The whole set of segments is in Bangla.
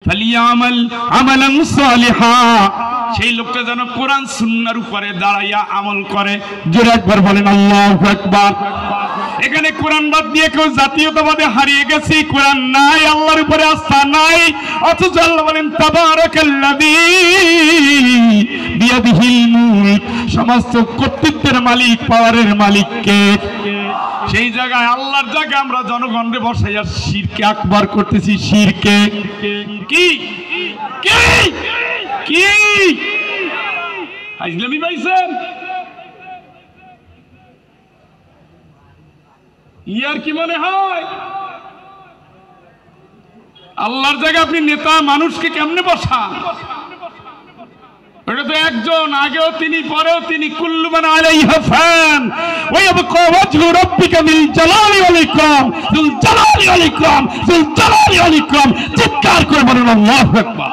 ফালিয়ামাল আমালান সালিহা, সেই লোকটা যেন কোরআন সুন্নাহর উপরে দাঁড়াইয়া আমল করে। জোরে একবার বলেন আল্লাহু আকবার। এখানে কোরআন বাদ দিয়ে কেউ জাতীয়তাবাদে হারিয়ে গেছে, কোরআন নাই, আল্লাহর উপরে আস্থা নাই, অথচ আল্লাহ বলেন তাবারাকাল্লাযী বিয়াদিহিল মুলক, সমস্ত কর্তৃত্বের মালিক, পাওয়ারের মালিক কে? সেই জায়গায় আল্লাহর জায়গায় আমরা জনগণকে বসাইয়া শিরকে আকবার করতেছি। শিরকে কি কি কি ইসলামী পাইছেন? ইয়ার কি মনে হয় আল্লাহর জায়গায় আপনি নেতা মানুষকে কেমনে বসান? এটা তো একজন, আগেও তিনি, পরেও তিনি। কুল্লু মান আলাইহা ফান ওয়া ইয়াবকা ওয়াজহু রাব্বিকা বিল জালালি ওয়াল ইকরাম, যুল জালালি ওয়াল ইকরাম, যুল জালালি ওয়াল ইকরাম। চিৎকার করে বলেন আল্লাহু আকবার।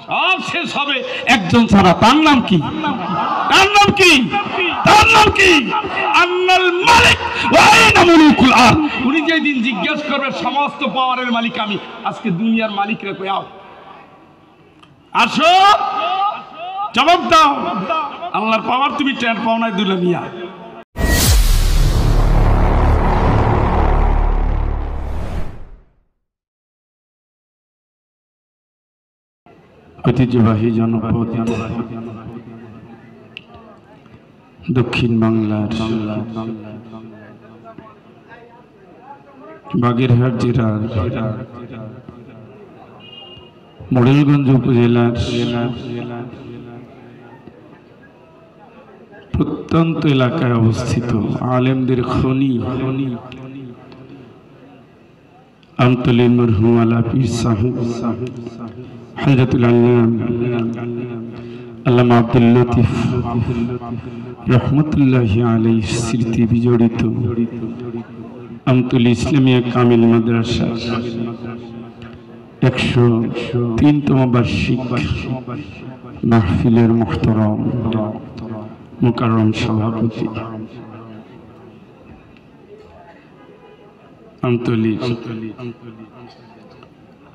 সব শেষ হবে একজন ছাড়া, তার নাম কি? তার নাম কি? তার নাম কি? আন্নাল মালিক ওয়া আইনা মুলুকুল আরদ। উনি যেদিন জিজ্ঞেস করবে সমস্ত পাওয়ারের মালিক আমি, আজকে দুনিয়ার মালিকরা কই আও, আসো জবাব দাও। আল্লাহর পাওয়ার তুমি টের পাও নাই দুলা মিয়া। ঐতিহ্যবাহী জনপদ দক্ষিণ বাংলার বাগেরহাট জেলার মোড়েলগঞ্জ উপজেলার প্রত্যন্ত এলাকায় অবস্থিত আলেমদের খনি আমতলীর মরহুম আলা পীর সাহেব হযরতুল আল্লাম আল্লামা আব্দুল লতিফ রহমতুল্লাহি আলাইহির স্মৃতি বিজড়িত আমতলী ইসলামিয়া কামিল মাদ্রাসা 103তম বার্ষিক মাহফিলের মুহতারাম মুকাররম সভাপতি আমতলী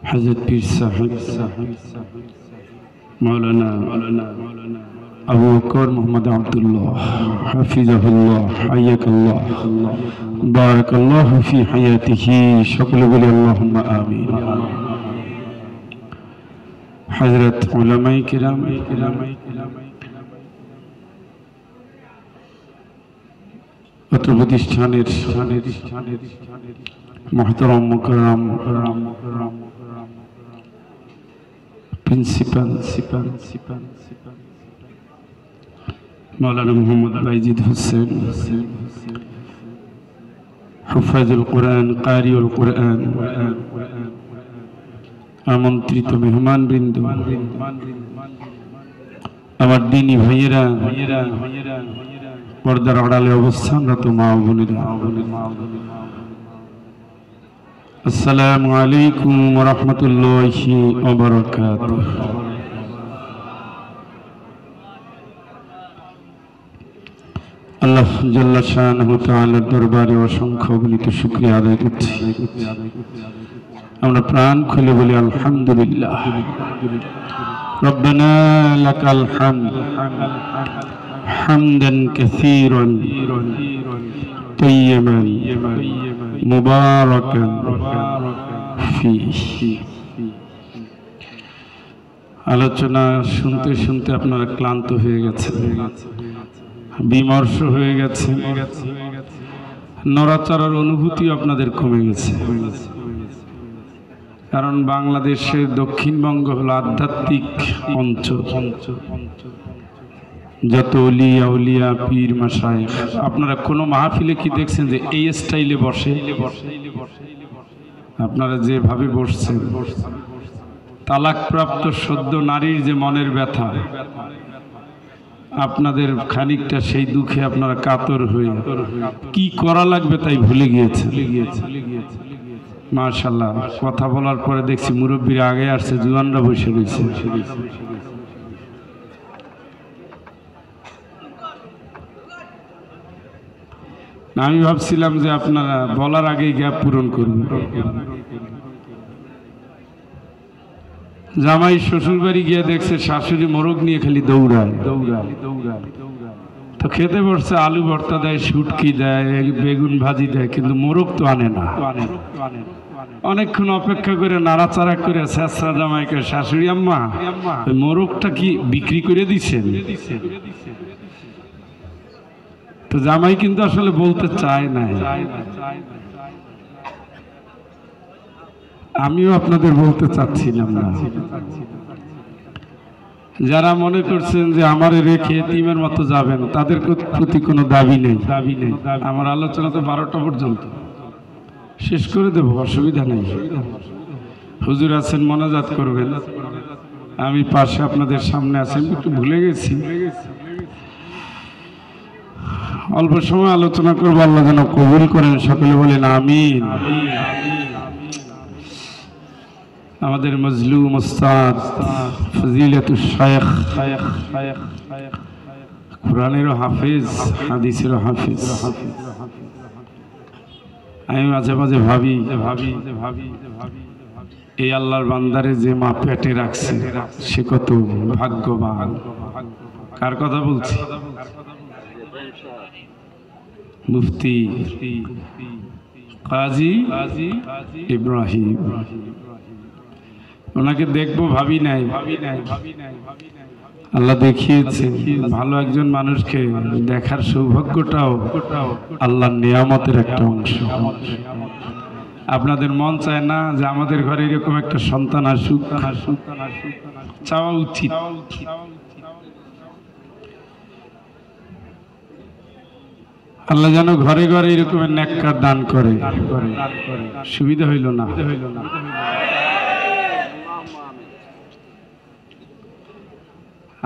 হযরত পীর সাহেব মাওলানা আবু বকর মোহাম্মদ আব্দুল্লাহ হাফিজাহুল্লাহ হায়াকাল্লাহ বারাকাল্লাহু ফি হায়াতিহি। সকলে বলি আল্লাহুম্মা আমিন। হযরত উলামায়ে কিরাম, অত্র প্রতিষ্ঠানের মুহতারাম মুকাররম প্রিন্সিপাল মাওলানা মোহাম্মদ বাইজিদ হোসেন, হুফাজুল কোরআন, কারিউল কোরআন, আমন্ত্রিত মেহমান বৃন্দ, আমার দিনী ভাইয়েরা, পর্দার আড়ালে অবস্থানরত মা ও বোনেরা, আসসালামু আলাইকুম ওয়া রাহমাতুল্লাহি ওয়া বারাকাতুহু। আল্লাহ জাল্লা শাআনহু তাআলার দরবারে অসংখ্য অগণিত শুকরিয়া আদায় করছি। আমরা প্রাণ খুলে বলি আলহামদুলিল্লাহ। রব্বানা লাকাল হামদ হামদান কাসীরান তাইয়্যিবান মুবারাকান ফীহি। আলোচনা শুনতে শুনতে আপনারা ক্লান্ত হয়ে গেছেন, বিমর্ষ হয়ে গেছে, নড়াচড়ার অনুভূতি আপনাদের কমে গেছে। কারণ বাংলাদেশের দক্ষিণবঙ্গ হলো আধ্যাত্মিক অঞ্চল। যত ওলিয়া উলিয়া পীর মাশায়েখ, আপনারা কোনো মাহফিলে কি দেখছেন যে এই স্টাইলে বসে? আপনারা যেভাবে বসছেন, তালাকপ্রাপ্ত সদ্য নারীর যে মনের ব্যথা, আপনাদের খানিকটা সেই দুঃখে আপনারা কাতর হয়ে কি করা লাগবে তাই ভুলে গিয়েছে। মাশাআল্লাহ, কথা বলার পরে দেখছি মুরব্বীরা আগে আসছে, জুয়ানরা বসে রয়েছে। আমি ভাবছিলাম যে আপনারা বলার আগেই গ্যাপ পূরণ করবেন। জামাই শ্বশুর বাড়ি গিয়ে দেখছে শাশুড়ি মোরগ নিয়ে খালি দৌড়ায়। তো খেতে বসছে, আলু ভর্তা দেয়, শুটকি দেয়, বেগুন ভাজি দেয়, কিন্তু মোরগ তো আনে না। অনেকক্ষণ অপেক্ষা করে নাড়াচাড়া করে শেষরা জামাইকে, শাশুড়ি আম্মা ওই মোরগটা কি বিক্রি করে দিছেন? তো জামাই কিন্তু আসলে বলতে চায় না। আমিও আপনাদের বলতে চাচ্ছিলাম না। যারা মনে করছেন যে আমারে রেখে এতিমের মতো যাবেন, তাদের প্রতি কোনো দাবি নেই। আমার আলোচনা তো 12টা পর্যন্ত, শেষ করে দেব, অসুবিধা নেই। হুজুর আছেন, মোনাজাত করবেন, আমি পাশে আপনাদের সামনে আছেন। একটু ভুলে গেছি, অল্প সময় আলোচনা করবো, আল্লাহ যেন কবুল করেন। সকলে বলেন আমিন। আমাদের মজলুম উস্তাদ ফজিলাতুল শাইখ, কোরআনেরও হাফেজ, হাদিসেরও হাফেজ। আমি মাঝে মাঝে ভাবি এই আল্লাহর বান্দারে যে মা পেটে রাখছে সে কত ভাগ্যবান। কার কথা বলছি? মুফতি কাজী ইব্রাহিম। ওনাকে দেখবো ভাবি নাই, আল্লাহ দেখিয়েছে। ভালো একজন মানুষকে দেখার সৌভাগ্যটাও আল্লাহর নিয়ামতের একটা অংশ। আপনাদের মন চায় না যে আমাদের ঘরে এরকম একটা সন্তান আসুক? চাওয়া উচিত। আল্লাহ যেন ঘরে ঘরে এরকমের নেককার দান করে। সুবিধা হইল না?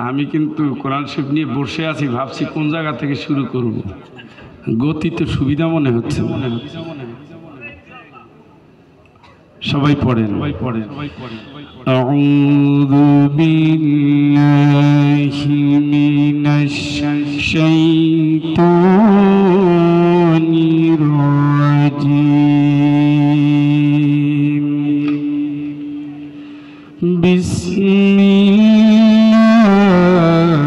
আমি কিন্তু কোরআন শরীফ নিয়ে বসে আছি, ভাবছি কোন জায়গা থেকে শুরু করব। গতি তো সুবিধা মনে হচ্ছে। সবাই পড়েন। আউযু বিল্লাহি মিনাশ শাইতানির রাজীম।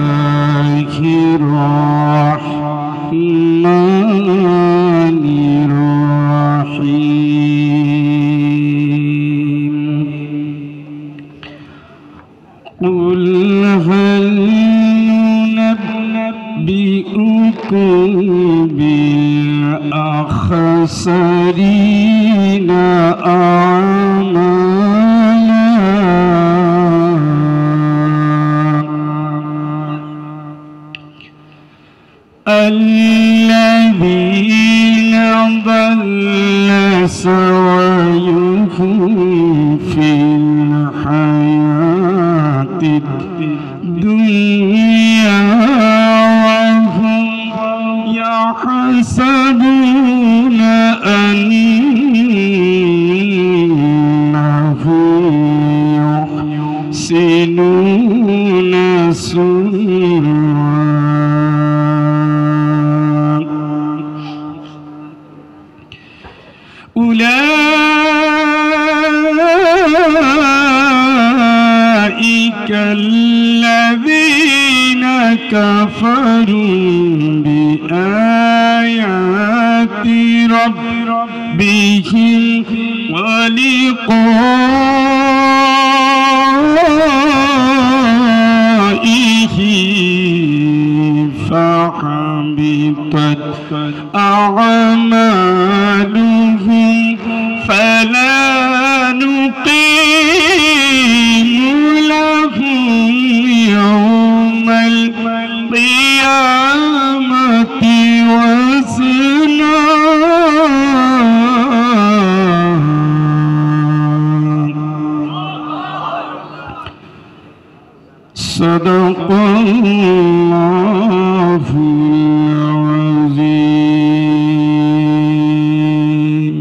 বিসমিল্লাহির রাহমানির রাহিম। কুল হাল নুনাব্বিউকুম বিল আখসারিনা الذين ضل سعيهم في الحياة الدنيا وهم يحسبون أنهم يحسنون صنعا أولئك الذين كفروا بآيات ربهم ولقائه فحبطت أعمالهم فلا نقيم لهم يوم القيامة وزنا صدق الله العظيم।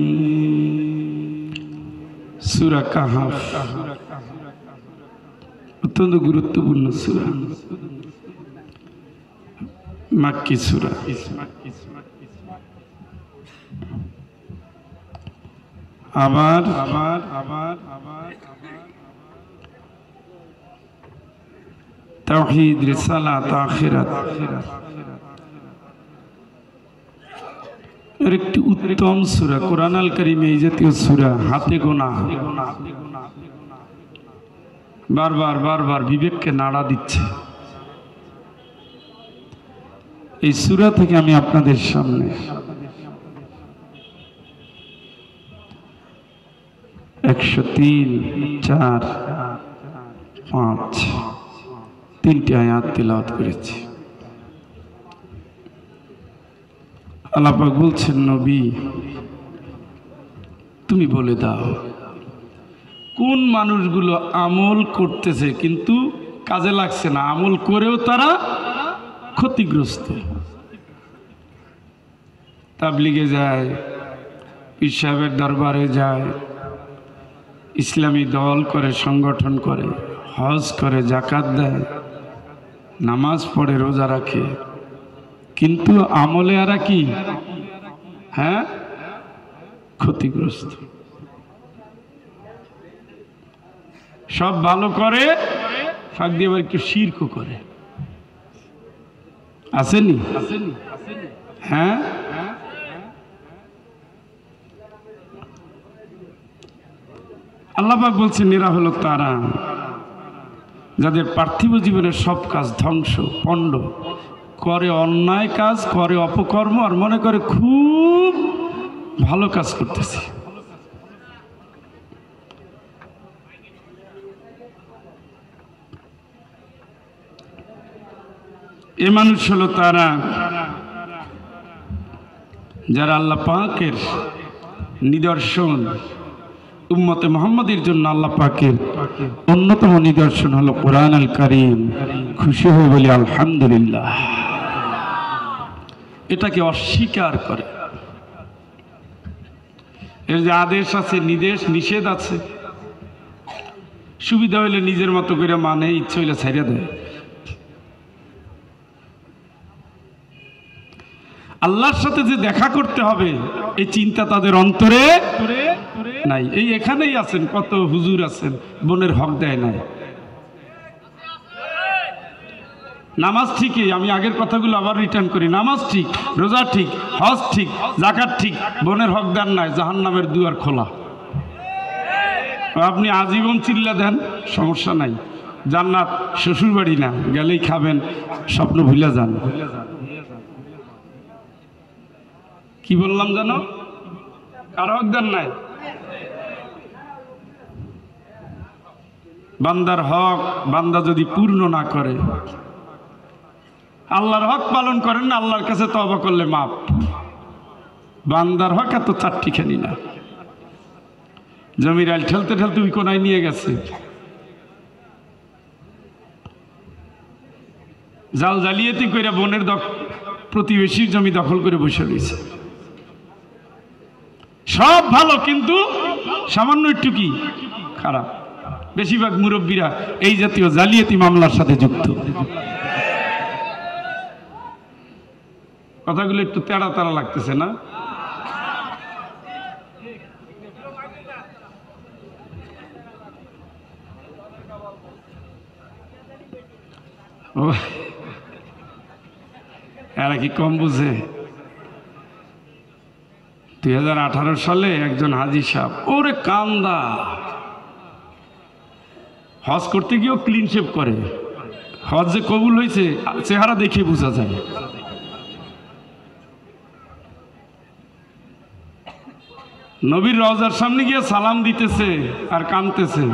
সূরা কাহফ অত্যন্ত গুরুত্বপূর্ণ সূরা, মাক্কি সূরা। আবার তাওহীদ, রিসালাত, আখিরাত এর একটি উত্তম সূরা। কোরআন আল কারীমে এই জাতীয় সূরা হাতে গোনা, বারবার বারবার বিবেককে নাড়া দিচ্ছে। এই সূরা থেকে আমি আপনাদের সামনে 103, 4, 5 তিনটি আয়াত তিলাওয়াত করেছি। আল্লাহ পাক বলছেন, নবী তুমি বলে দাও কোন মানুষগুলো আমল করতেছে কিন্তু কাজে লাগছে না, আমল করেও তারা ক্ষতিগ্রস্ত। তাবলিগে যায়, পীর সাহেবের দরবারে যায়, ইসলামী দল করে, সংগঠন করে, হজ করে, যাকাত দেয়, নামাজ পড়ে, রোজা রাখে, কিন্তু আমলে আর কি হ্যাঁ ক্ষতিগ্রস্ত। সব ভালো করে, ফাঁক দিয়ে আবার একটু শিরকও করে। আসেনি? হ্যাঁ, আল্লাহ পাক বলছেন এরা হলো তারা যাদের পার্থিব জীবনের সব কাজ ধ্বংস, পণ্ড, করে অন্যায় কাজ, করে অপকর্ম, আর মনে করে খুব ভালো কাজ করতেছে। এ মানুষ হলো তারা যারা আল্লাহ পাকের নিদর্শন, উম্মতে মুহাম্মাদের জন্য আল্লাহ পাকের অন্যতম নিদর্শন হলো কোরআন আল কারীম, খুশি হয়ে বলি আলহামদুলিল্লাহ, এটাকে অস্বীকার করে। এর যে আদেশ আছে, নিষেধ আছে, সুবিধা হইলে নিজের মতো করে মানে, ইচ্ছে হইলে ছাইড়া দেয়। আল্লাহর সাথে যে দেখা করতে হবে এই চিন্তা তাদের অন্তরে নাই। এই এখানেই আছেন কত হুজুর আছেন, বোনের হক দেয় নাই। নামাজ ঠিকই, আমি আগের কথাগুলো আবার রিটার্ন করি, নামাজ ঠিক, রোজা ঠিক, হজ ঠিক, যাকাত ঠিক, বোনের হক দেন নাই, জাহান্নামের দুয়ার খোলা। আপনি আজীবন চিল্লা দেন, সমস্যা নাই, জান্নাত শ্বশুর বাড়ি না, গেলেই খাবেন, স্বপ্ন ভুলে যান। কি বললাম জানো? কার হক দেন নাই? বান্দার হক বান্দা যদি পূর্ণ না করে, আল্লাহর হক পালন করেন না, আল্লাহর কাছে তওবা করলে মাপ। বান্দার হক এত চারটি খানি না। জমির আইল ঠেলতে ঠেলতে ওই কোনায় নিয়ে গেছে, জাল জালিয়াতি কইরা বনের প্রতিবেশীর জমি দখল করে বসে রয়েছে। সব ভালো কিন্তু সামান্য একটু কি খারাপ। বেশিরভাগ মুরব্বীরা এই জাতীয় জালিয়াতি মামলার সাথে যুক্ত। কথাগুলো একটু তেড়া তেড়া লাগতেছে না? এরা কি কম বুঝে? 2018 সালে একজন হাজি সাহেব, ওরে কান্দা, হজ করতে গিয়েও ক্লিন শেভ করে। হজ যে কবুল হয়েছে চেহারা দেখে বোঝা যায়। নবীর রওজার সামনে গিয়ে সালাম দিতেছে আর কাঁদতেছে,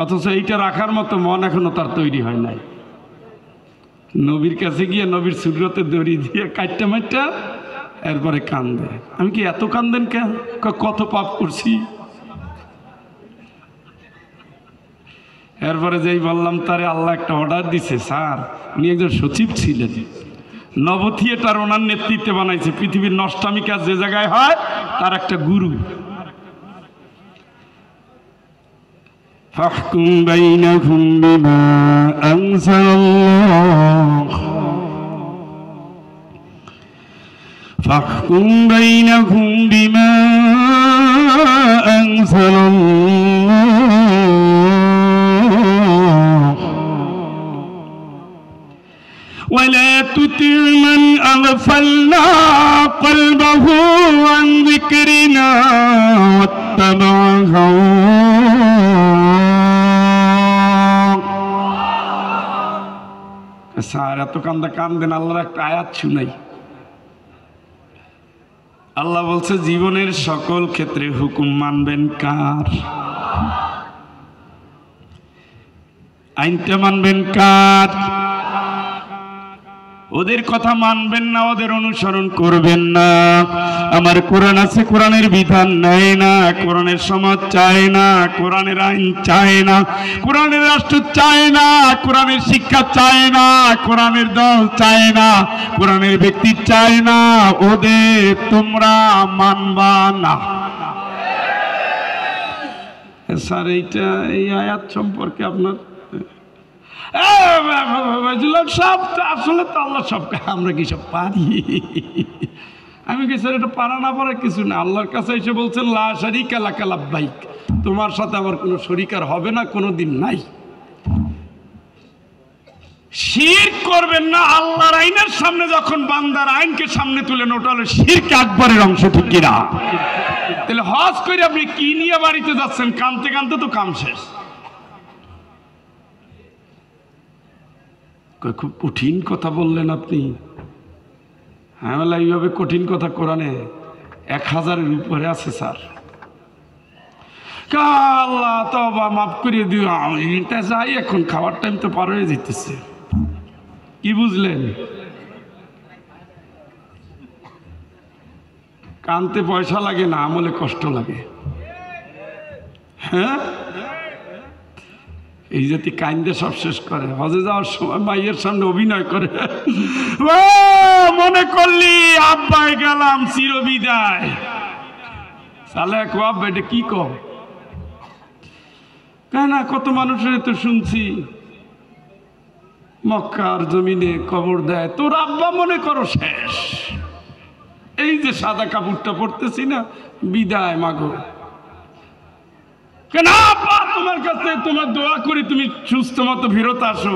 অথচ এইটা রাখার মতো মন এখনো তার তৈরি হয় নাই। নবীর কাছে গিয়ে নবীর সুরতে দড়ি দিয়ে কাটটা মাইটটা এরপরে কান্দে। আমি কি এত কান্দেন কেন? কত পাপ করছি। এরপরে যেই বললাম তারে আল্লাহ একটা অর্ডার দিছে, স্যার উনি একজন সচিব ছিলেন, নব থিয়েটার ওনার নেতৃত্বে বানাইছে, পৃথিবীর নষ্টামি কাজ যে জায়গায় হয় তার একটা গুরু। ফাহকুম বাইনাকুম বিমা আনজালাল্লাহ, ফাহকুম বাইনাকুম বিমা আনজালাল্লাহ তুতি মান আগফালনা কলবহু আন যিকরিনা ওয়াত্তাবা স্যার এত কান্দেন আল্লাহর একটা আয়াত শুনাই। আল্লাহ বলছে জীবনের সকল ক্ষেত্রে হুকুম মানবেন কার? আইনটা মানবেন কার? ওদের কথা মানবেন না, ওদের অনুসরণ করবেন না। আমার কোরআন আছে, কোরআনের বিধান নেয় না, কোরআনের সমাজ চায় না, কোরআনের আইন চায় না, কোরআনের রাষ্ট্র চায় না, কোরআনের শিক্ষা চায় না, কোরআনের দল চায় না, কোরআনের ব্যক্তি চায় না, ওদের তোমরা মানবা না। স্যার এইটা এই আয়াত সম্পর্কে আপনার সব আসলে তো আল্লাহ সব, আমরা কি সব পারি? আমি কি স্যার এটা পারা না পারা কিছু না। আল্লাহর কাছে এসে বলছেন লা শারীকা লাকা লাব্বাইক, তোমার সাথে আমার কোনো শরীকার হবে না, কোনো দিন নাই। শিরক করবেন না। আল্লাহর আইনের সামনে যখন বান্দার আইনকে সামনে তুলে ওটা হলো শিরক আকবরের অংশ, ঠিক কিনা? তাহলে হজ করে আপনি কি নিয়ে বাড়িতে যাচ্ছেন? কানতে কানতে তো কাম শেষ। খুব কঠিন কথা বললেন আপনি। হ্যাঁ, এইভাবে কঠিন কথা কোরআনে 1000-এর উপরে আছে স্যার। আল্লাহ তওবা মাফ করিয়ে দিও, এটা যাই, এখন খাওয়ার টাইম তো পার হয়ে যেতেছে। কি বুঝলেন? কানতে পয়সা লাগে না, আমলে কষ্ট লাগে। হ্যাঁ, এই জাতি কাইন্দে সব শেষ করে। হজে যাওয়ার সময় মাইয়ের সামনে অভিনয় করে, ও মনে করলি আব্বাই গেলাম চিরবিদায়। সালে আব্বা এটা কি কম কেন? কত মানুষের তো শুনছি মক্কার জমিনে কবর দেয়, তোর আব্বা মনে করো শেষ। এই যে সাদা কাপড়টা পরতেছি না, বিদায় মাগো। কেন আব্বা তোমার কাছে তোমার দোয়া করি তুমি সুস্থ মতো ফেরত আসো।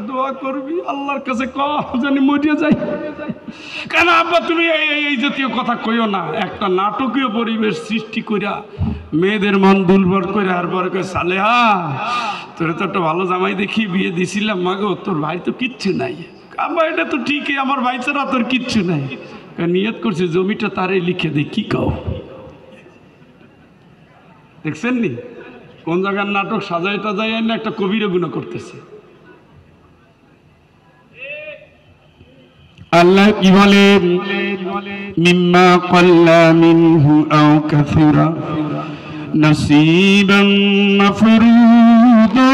দোয়া করবি আল্লাহর কাছে, জানি মরিয়া যাই। কেন আব্বা তুমি এই জাতীয় কথা কইও না। একটা নাটকীয় পরিবেশ সৃষ্টি কইরা মেয়েদের মন দুর্বল করে আর পরে কই সালেহা তোরে তো একটা ভালো জামাই দেখি বিয়ে দিছিলাম, মাগো তোর ভাই তো কিচ্ছু নাই। আব্বা এটা তো ঠিকই, আমার ভাই ছাড়া তোর কিচ্ছু নাই। নিয়ত করছে জমিটা তারে লিখে দে। কি কও? দেখছেন নি কোন জায়গার নাটক সাজাই টাজাই না একটা কবির গুণ করতেছে। আল্লাহ কি বলেন? মিম্মা ক্বাল্লা মিনহু আও কাসিরা নসীবান মাফরুদা।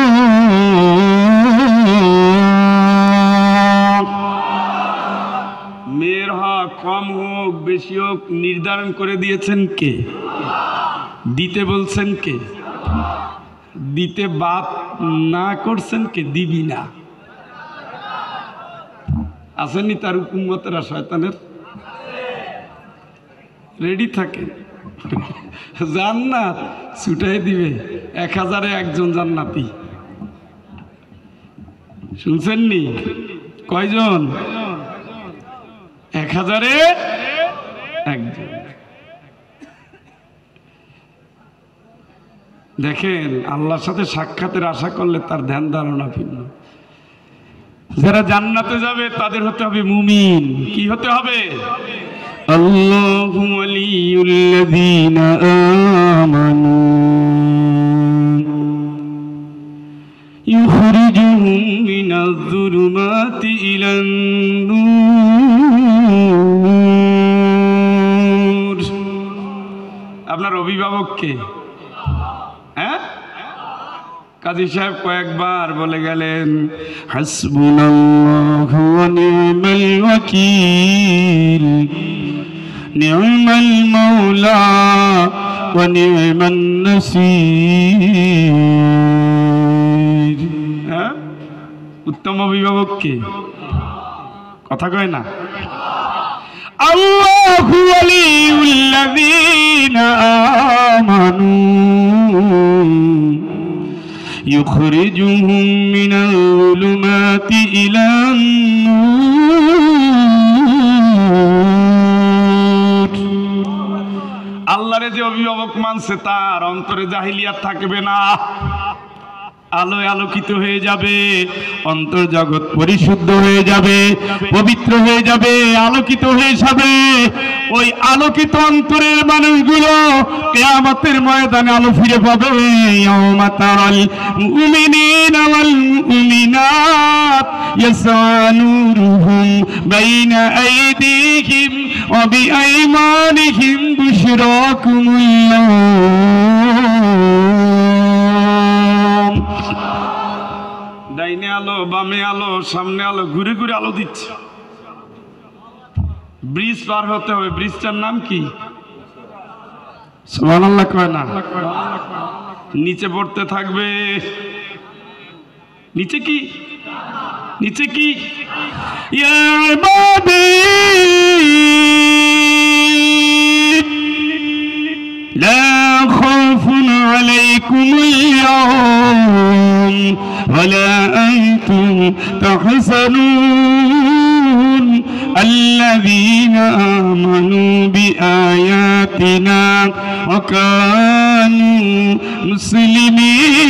মেয়ের হক কম হোক বেশি হোক নির্ধারণ করে দিয়েছেন কে? দিতে বলছেন কে? দিতে বাদ না করছেন কে? দিবি না। আসেনি তার উম্মতেরা শয়তানের রেডি থাকে, জান্নাত ছুটাই দিবে। 1000-এ একজন জান্নাতি। শুনছেন নি? কয়জন? 1000-এ একজন। দেখেন আল্লাহর সাথে সাক্ষাতের আশা করলে তার ধ্যান ধারণা ভিন্ন। যারা জান্নাতে যাবে তাদের হতে হবে মুমিন। কি হতে হবে? আল্লাহু ওয়ালিয়ুল্লাযীনা আমানু ইউখরিজুহুম মিনাজ-যুলুমাতি ইলান-নূর। আপনার অভিভাবক কে? হ্যাঁ, কাজী সাহেব কয়েকবার বলে গেলেন হাসবুনাল্লাহু ওয়া নি'মাল ওয়াকিল, নি'মাল মাওলা ওয়া নি'মান নাসীর। হ্যাঁ, উত্তম অভিভাবক কে? কথা কয় না। আল্লাহু ওয়ালিয়ুল্লাযীনা আমানু يخرجهم من الظلمات إلى النور আল্লাহরে যে অভিভাবক মানছে তার অন্তরে জাহিলিয়াত থাকবে না, আলোয় আলোকিত হয়ে যাবে, অন্তর জগৎ পরিশুদ্ধ হয়ে যাবে, পবিত্র হয়ে যাবে, আলোকিত হয়ে যাবে। ওই আলোকিত অন্তরের মানুষগুলো কিয়ামতের ময়দানে আলো ফিরে পাবে। ইয়াউমা তারাল মুমিনিনা ওয়াল মুমিনাত ইয়াসআ নূরুহুম বাইনা আইদিহিম ওয়া বিআইমানিহিম বুশরাকুমুল্লাহ। ডাইনে আলো, বামে আলো, সামনে আলো, ঘুরে ঘুরে আলো দিচ্ছে। ব্রিজ পার হতে হবে। ব্রিজটার নাম কি? সুবহানাল্লাহ কয় না? নিচে পড়তে থাকবে। নিচে কি? নিচে কি? ইয়া ইবাদি লা খাউফুন আলাইকুমুল ইয়াওম ওয়ালা আনতুম তাহজানুন আল্লাযীনা আমানু বিআয়াতিনা ওয়া কানু মুসলিমিন।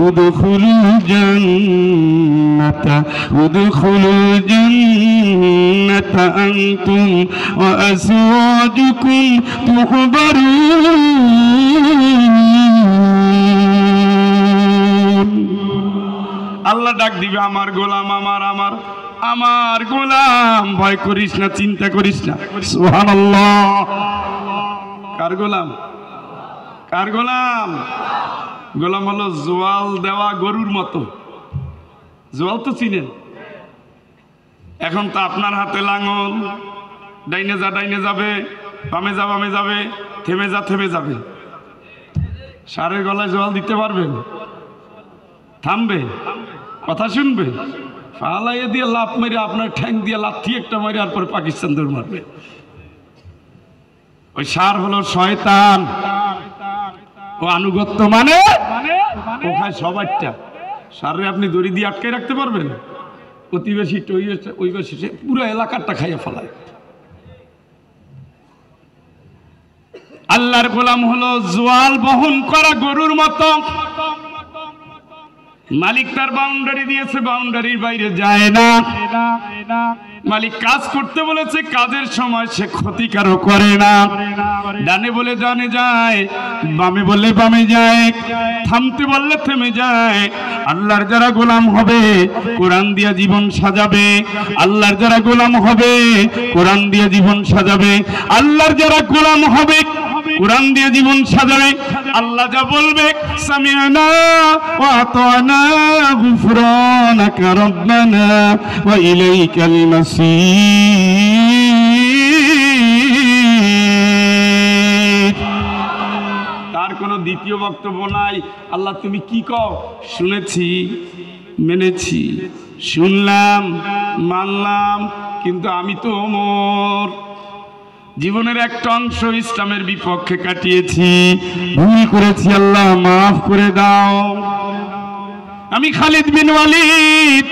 উদখুলুল জান্নাতা আনতুম ওয়া আজওয়াজুকুম তুহবারুন। আল্লাহ ডাক দিবে, আমার গোলাম, আমার গোলাম, ভয় করিস না, চিন্তা করিস না। সুবহানাল্লাহ। কার গোলাম? কার গোলাম? গোলাম হলো জোয়াল দেওয়া গরুর মতো। জোয়াল তো চিনেন। এখন তো আপনার হাতে লাঙল, ডাইনে যা ডাইনে যাবে, বামে যা বামে যাবে, থেমে যা থেমে যাবে। ষাঁড়ের গলায় জোয়াল দিতে পারবেন? থামবে? কথা শুনবে? ফালাইয়ে দিয়ে লাফ মেরে আপনার ঠ্যাং দিয়ে লাথি একটা মেরে আর পরে পাকিস্তান দৌড় মারবে। ওই ষাঁড় হলো শয়তান। ও আনুগত্য মানে ও খায় সবারটা। ষাঁড়ে আপনি দড়ি দিয়ে আটকে রাখতে পারবেন? প্রতিবেশী ওই বেশি পুরো এলাকারটা খাইয়ে ফেলায়। আল্লাহর গোলাম হলো জোয়াল বহন করা গরুর মতো। মালিক তার বাউন্ডারি দিয়েছে, বাউন্ডারির বাইরে যায় না। মালিক কাজ করতে বলেছে, কাজের সময় সে ক্ষতিকারও করে না। ডানে বলে ডানে যায়, বামে বললে বামে যায়, থামতে বললে থেমে যায়। আল্লাহর যারা গোলাম হবে কোরআন দিয়া জীবন সাজাবে। আল্লাহর যারা গোলাম হবে কোরআন দিয়া জীবন সাজাবে। আল্লাহর যারা গোলাম হবে কোরআন দিয়ে জীবন সাজাবে। আল্লাহ যা বলবে সামিআনা ওয়া আতানা গুফরানাকা রাব্বানা ওয়া ইলাইকাল মাসীর। তার কোনো দ্বিতীয় বক্তব্য নাই। আল্লাহ তুমি কি কও? শুনেছি, মেনেছি, শুনলাম, মানলাম, কিন্তু আমি তো ওমর, জীবনের একটা অংশ ইসলামের বিপক্ষে কাটিয়েছি, ভুল করেছি, আল্লাহ মাফ করে দাও। আমি খালিদ বিন ওয়ালিদ,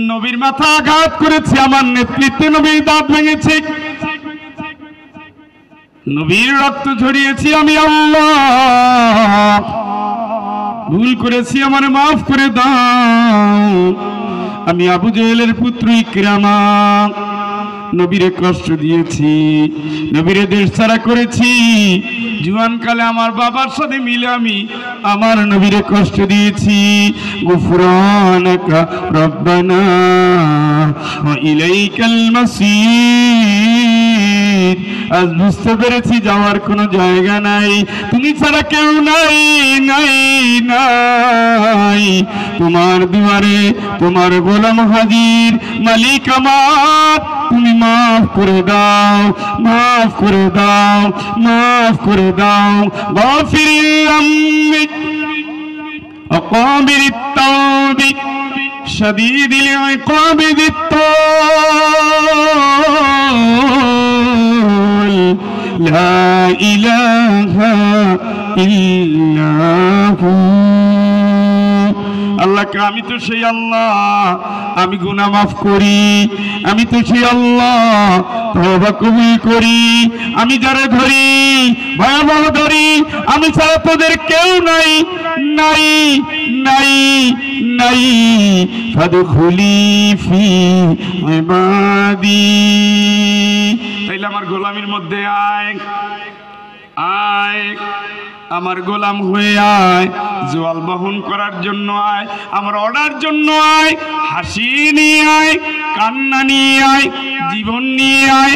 নবীর মাথা আঘাত করেছি, আমার নেতৃত্বে নবীর দাঁত ভেঙেছে, নবীর রক্ত ঝরিয়েছি, আমি আল্লাহ ভুল করেছি, আমার মাফ করে দাও। আমি আবু জেহেলের পুত্র ইকরামা, নবীরে কষ্ট দিয়েছি, নবীরে দেশ ছাড়া করেছি। জুয়ানকালে আমার বাবার সাথে মিলে আমি আমার নবীরে কষ্ট দিয়েছি। গুফরানাকা রব্বানা ওয়া ইলাইকাল মাসীর। আজ বুঝতে পেরেছি যাওয়ার কোনো জায়গা নাই, তুমি ছাড়া কেউ নাই, নাই নাই। তোমার দুয়ারে তোমার গোলাম হাজির, মালিক আমার, তুমি মাফ করে দাও, মাফ করে দাও, মাফ করে দাও। গাফিরিল যামবি আকাবিরিত তাওবি শাদীদিল ইকাবি দিত-তাওল। লা ইলাহা ইল্লা হু। আল্লাহকে আমি তো সেই আল্লাহ, আমি গুনাহ মাফ করি, আমি তো সেই আল্লাহ তওবা কবুল করি, আমি যারা ধরি ভয়াবহ ধরি, আমি ছাড়া তোদের কেউ নাই নাই নাই নাই। ফাদখুলি ফি ইবাদি, তাইলে আমার গোলামির মধ্যে আয় আয়, আমার গোলাম হয়ে আয়, জোয়াল বহন করার জন্য আয়, আমার অর্ডার জন্য আয়, হাসি নিয়ে আয়, কান্না নিয়ে আয়, জীবন নিয়ে আয়,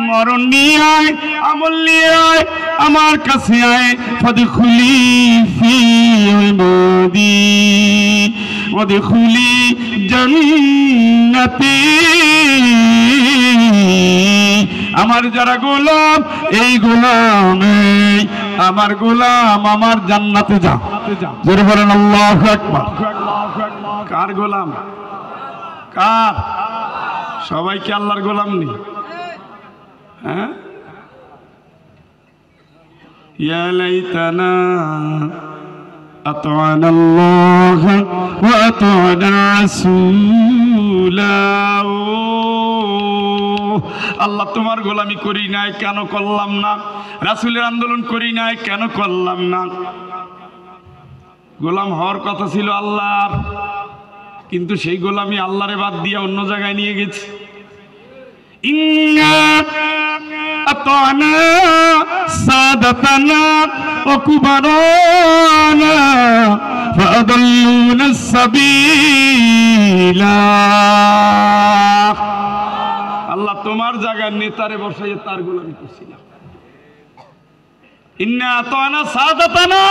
মরণ নিয়ে আয়, আমল নিয়ে আয়, আমার কাছে আয়। ফাদখুলি ফি ইবাদি ওয়াদখুলি জান্নাতি, আমার যারা গোলাম, এই গোলাম, আমার গোলাম আমার জান্নাতে যা। জোরে বলেন আল্লাহু আকবার। কার গোলাম? কার? সবাই কি আল্লাহর গোলাম নি? হ্যাঁ, ইয়া লাইতানা আতা'না আল্লাহ ওয়া আতা'না রাসূলা। আল্লাহ তোমার গোলামি করি নাই, কেন করলাম না? রাসূলের আন্দোলন করি নাই, কেন করলাম না? গোলাম হওয়ার কথা ছিল আল্লাহর, কিন্তু সেই গোলামি আল্লাহরে বাদ দিয়ে অন্য জায়গায় নিয়ে গেছে। ইন্না আতা'না সাদাতানা ওয়া কুবারানা ফাআদাল্লুনা সাবিলা। আল্লাহ তোমার জায়গায় নেতারে বসাইয়ে তার গোলামি করছিলাম। ইন্না আতা'না সাদাতানা,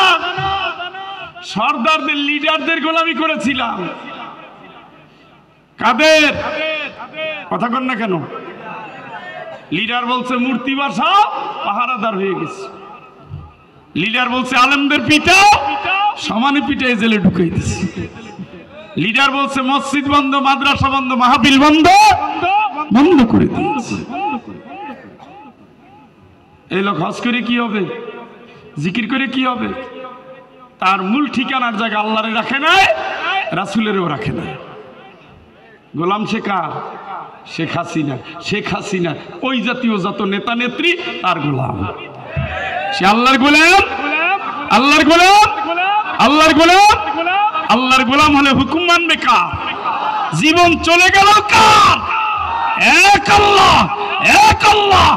সরদারদের লিডারদের গোলামি করেছিলাম। কাদের? কথা কন না কেন? লিডার বলছে মূর্তি বসাও, পাহারাদার হয়ে গেছে। লিডার বলছে আলেমদের পিটাও, সমানে পিটাই জেলে ঢুকাই দিচ্ছে। লিডার বলছে মসজিদ বন্ধ, মাদ্রাসা বন্ধ, মাহফিল বন্ধ, বন্ধ করে দিয়েছে। এই লোক হজ করে কি হবে? জিকির করে কি হবে? তার মূল ঠিকানার জায়গা আল্লাহরে রাখে নাই, রাসূলেরও রাখে নাই। গোলাম সে কার? শেখ হাসিনা। শেখ হাসিনা ওই জাতীয় যত নেতা নেত্রী তার গোলাম। সে আল্লাহর গোলাম, আল্লাহর গোলাম, আল্লাহর গোলাম। আল্লাহর গোলাম হলে হুকুম মানবে কার? জীবন চলে গেল কার? এক আল্লাহ, এক আল্লাহ,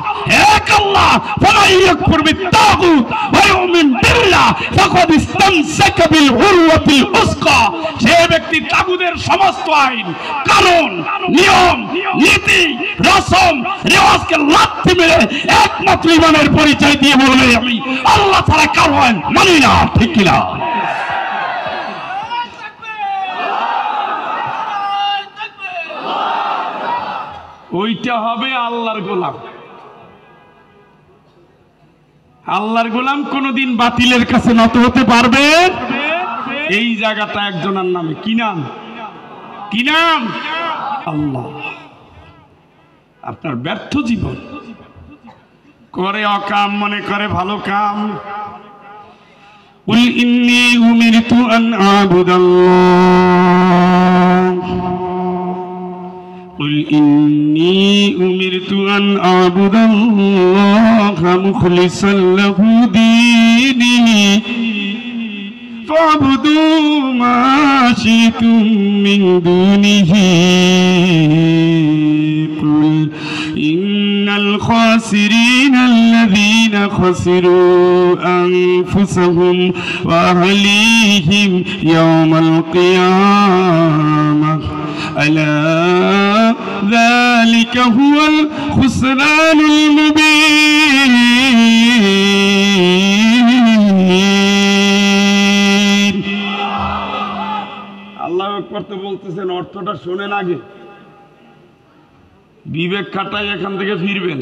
এক আল্লাহ। ফামান ইয়াকফুর বিত্তাগুত ওয়া ইউমিন বিল্লাহ ফাকাদ ইসতামসাকা বিল উরওয়াতিল উসকা। যে ব্যক্তি তাগুতের সমস্ত আইন, কানুন, নিয়ম, নীতি, রসম, রেওয়াজকে লাথি মেরে একমাত্র ঈমানের পরিচয় দিয়ে বলবে আমি আল্লাহ ছাড়া কারো আইন মানি না। ঠিক কি না? ওইটা হবে আল্লাহর গোলাম। আল্লাহর গোলাম কোনদিন বাতিলের কাছে নত হতে পারবে? এই জায়গাটা একজনের নামে। কি নাম? কি নাম? আল্লাহ। আপনার ব্যর্থ জীবন করে অকাম মনে করে ভালো কাম। কুল ইন্নী উমিরতু আন আ'বুদাল্লাহ, কুল ইন্নী উমিরতু আন আ'বুদাল্লাহ মুখলিসান লাহু দীনি ফা'বুদু মা শি'তুম মিন দুনিহি। কুল ইন্নাল খাসিরিনা আল্লাযীনা খাসিরু আনফুসাহুম ওয়া আহলিহিম ইয়াওমাল কিয়ামাহ আলা যালিকা হুয়াল খুসরানুল মুবিন। আল্লাহু আকবার তো বলতেছেন, অর্থটা শোনেন আগে, বিবেক খাটাই এখান থেকে ফিরবেন।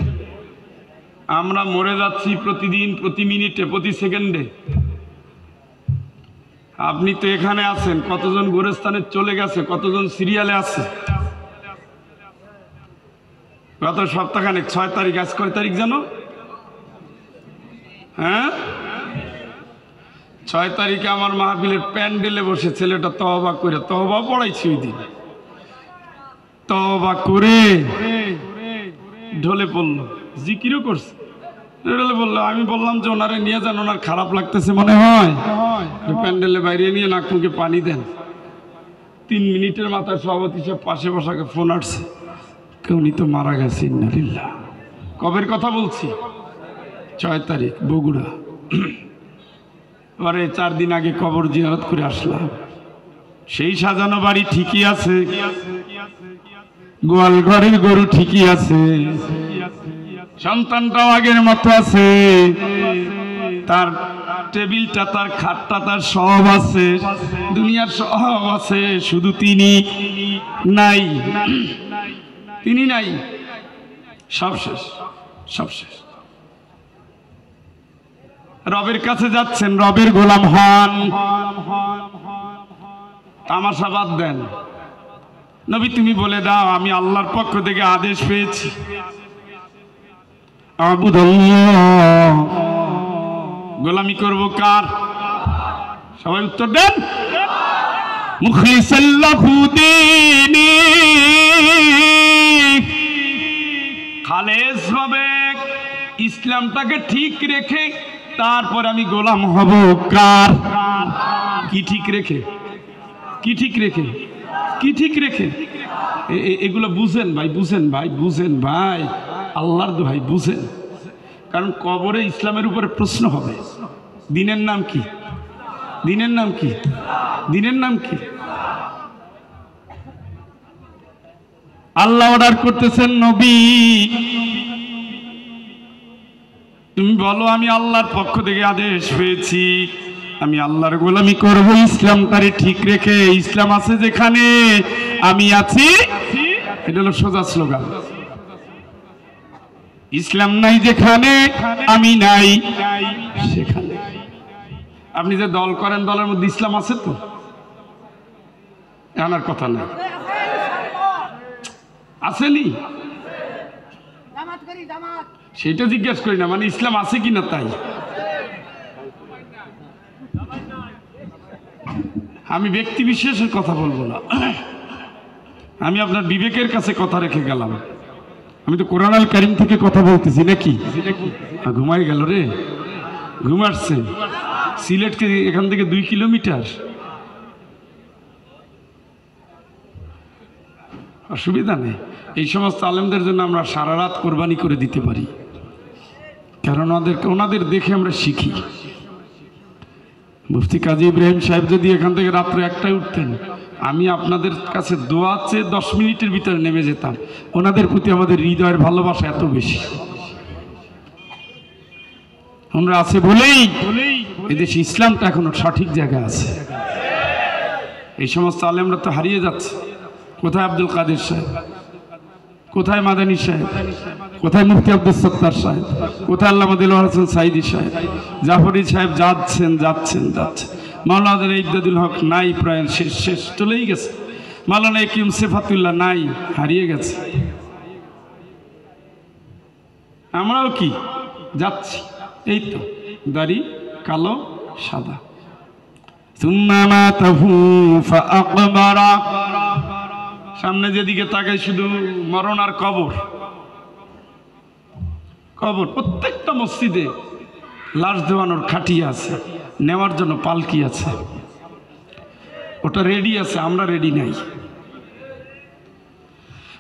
আমরা মরে যাচ্ছি প্রতিদিন, প্রতি মিনিটে, প্রতি সেকেন্ডে। আপনি তো এখানে আছেন, কতজন গোরস্থানে চলে গেছে, কতজন সিরিয়ালে আছে। গত সপ্তাহখানেক 6 তারিখ, আজ কয় তারিখ জানো? হ্যাঁ, 6 তারিখে আমার মাহফিলের প্যান্ডেলে বসে ছেলেটা তওবা করে, তওবা পড়াইছি ওই দিন, তওবা করে ঢলে পড়লো, জিকিরও করছে, ঢলে বললো। আমি বললাম যে ওনারে নিয়ে যান, ওনার খারাপ লাগতেছে মনে হয়, প্যান্ডেলে বাইরে নিয়ে নাক মুখে পানি দেন। 3 মিনিটের মাথায় সভাপতি সাহেব পাশে বসাকে ফোন আসছে, উনি তো মারা গেছে, ইন্নালিল্লাহ। কবের কথা বলছি? 6 তারিখ, বগুড়া। পরে 4 দিন আগে কবর জিয়ারত করে আসলাম। সেই সাজানো বাড়ি ঠিকই আছে, গোয়াল ঘরের গরু ঠিকই আছে, সন্তানটাও আগের মতো আছে, তার টেবিলটা, তার খাটটা, তার সব আছে, দুনিয়ার সব আছে, শুধু তিনি নাই, তিনি নাই, সব শেষ, সব শেষ। রবের কাছে যাচ্ছেন, রবের গোলাম হন, তামাশা বাদ দেন। নবী তুমি বলে দাও আমি আল্লাহর পক্ষ থেকে আদেশ পেয়েছি, আবুদুল্লাহ, গোলামি করব কার? সবাই উত্তর দেন, মুখলিসাল্লাহু দীনি, খালেস ভাবে ইসলামটাকে ঠিক রেখে তারপর আমি গোলাম হব কার? কি ঠিক রেখে? কি ঠিক রেখে? কি ঠিক রেখে? এগুলো বুঝেন ভাই, বুঝেন ভাই, বুঝেন ভাই, আল্লাহর দোহাই বুঝেন। কারণ কবরে ইসলামের উপরে প্রশ্ন হবে। দিনের নাম কি? দিনের নাম কি? দিনের নাম কি? আল্লাহ অর্ডার করতেছেন, নবী তুমি বলো আমি আল্লাহর পক্ষ থেকে আদেশ পেয়েছি, আমি আল্লাহর গোলামি করব ইসলামটারে ঠিক রেখে। ইসলাম আছে যেখানে আমি আছি, এটা হলো সোজা স্লোগান। ইসলাম নাই যেখানে আমি নাই সেখানে। আপনি যে দল করেন, দলের মধ্যে ইসলাম আছে তো? জানার কথা না, আসেনি? সেটা জিজ্ঞেস করি না, মানে ইসলাম আছে কিনা তাই। আমি ব্যক্তি বিশেষের কথা বলবো না, আমি আপনার বিবেকের কাছে কথা রেখে গেলাম। আমি তো কোরআন আল কারীম থেকে কথা বলতেছি নাকি? ঘুমাই গেল রে, ঘুম আসছে। সিলেটকে এখান থেকে 2 কিলোমিটার, অসুবিধা নেই। এই সমস্ত আলেমদের জন্য আমরা সারা রাত কোরবানি করে দিতে পারি, কারণ ওনাদের দেখে আমরা শিখি। মুফতি কাজী ইব্রাহিম সাহেব যদি এখান থেকে রাত্রে 1টায় উঠতেন, আমি আপনাদের কাছে দোয়া চেয়ে 10 মিনিটের ভিতরে নেমে যেতাম। ওনাদের প্রতি আমাদের হৃদয়ের ভালোবাসা এত বেশি। আমরা আছে বলেই এদেশে ইসলামটা এখনো সঠিক জায়গায় আছে। এই সমস্ত আলেমরা তো হারিয়ে যাচ্ছে। কোথায় আব্দুল কাদের সাহেব? কোথায় মাদানী সাহেব? কোথায় মুফতি আব্দুল সত্তার সাহেব? কোথায় আল্লামা দিলওয়ার হোসেন সাইদি সাহেব? জাফরি সাহেব যাচ্ছেন যাচ্ছেন যাচ্ছেন। মাওলানা ইমদাদুল হক নাই, প্রায় শেষ চলেই গেছে। মাওলানা ইকিম সিফাতুল্লাহ নাই, হারিয়ে গেছে। আমরাও কি যাচ্ছি, এই তো দাড়ি কালো সাদা। সামনে যেদিকে তাকাই শুধু মরণ আর কবর, কবর। প্রত্যেকটা মসজিদে লাশ দেওয়ানোর খাটিয়া আছে, নেওয়ার জন্য পালকি আছে, ওটা রেডি আছে, আমরা রেডি নাই।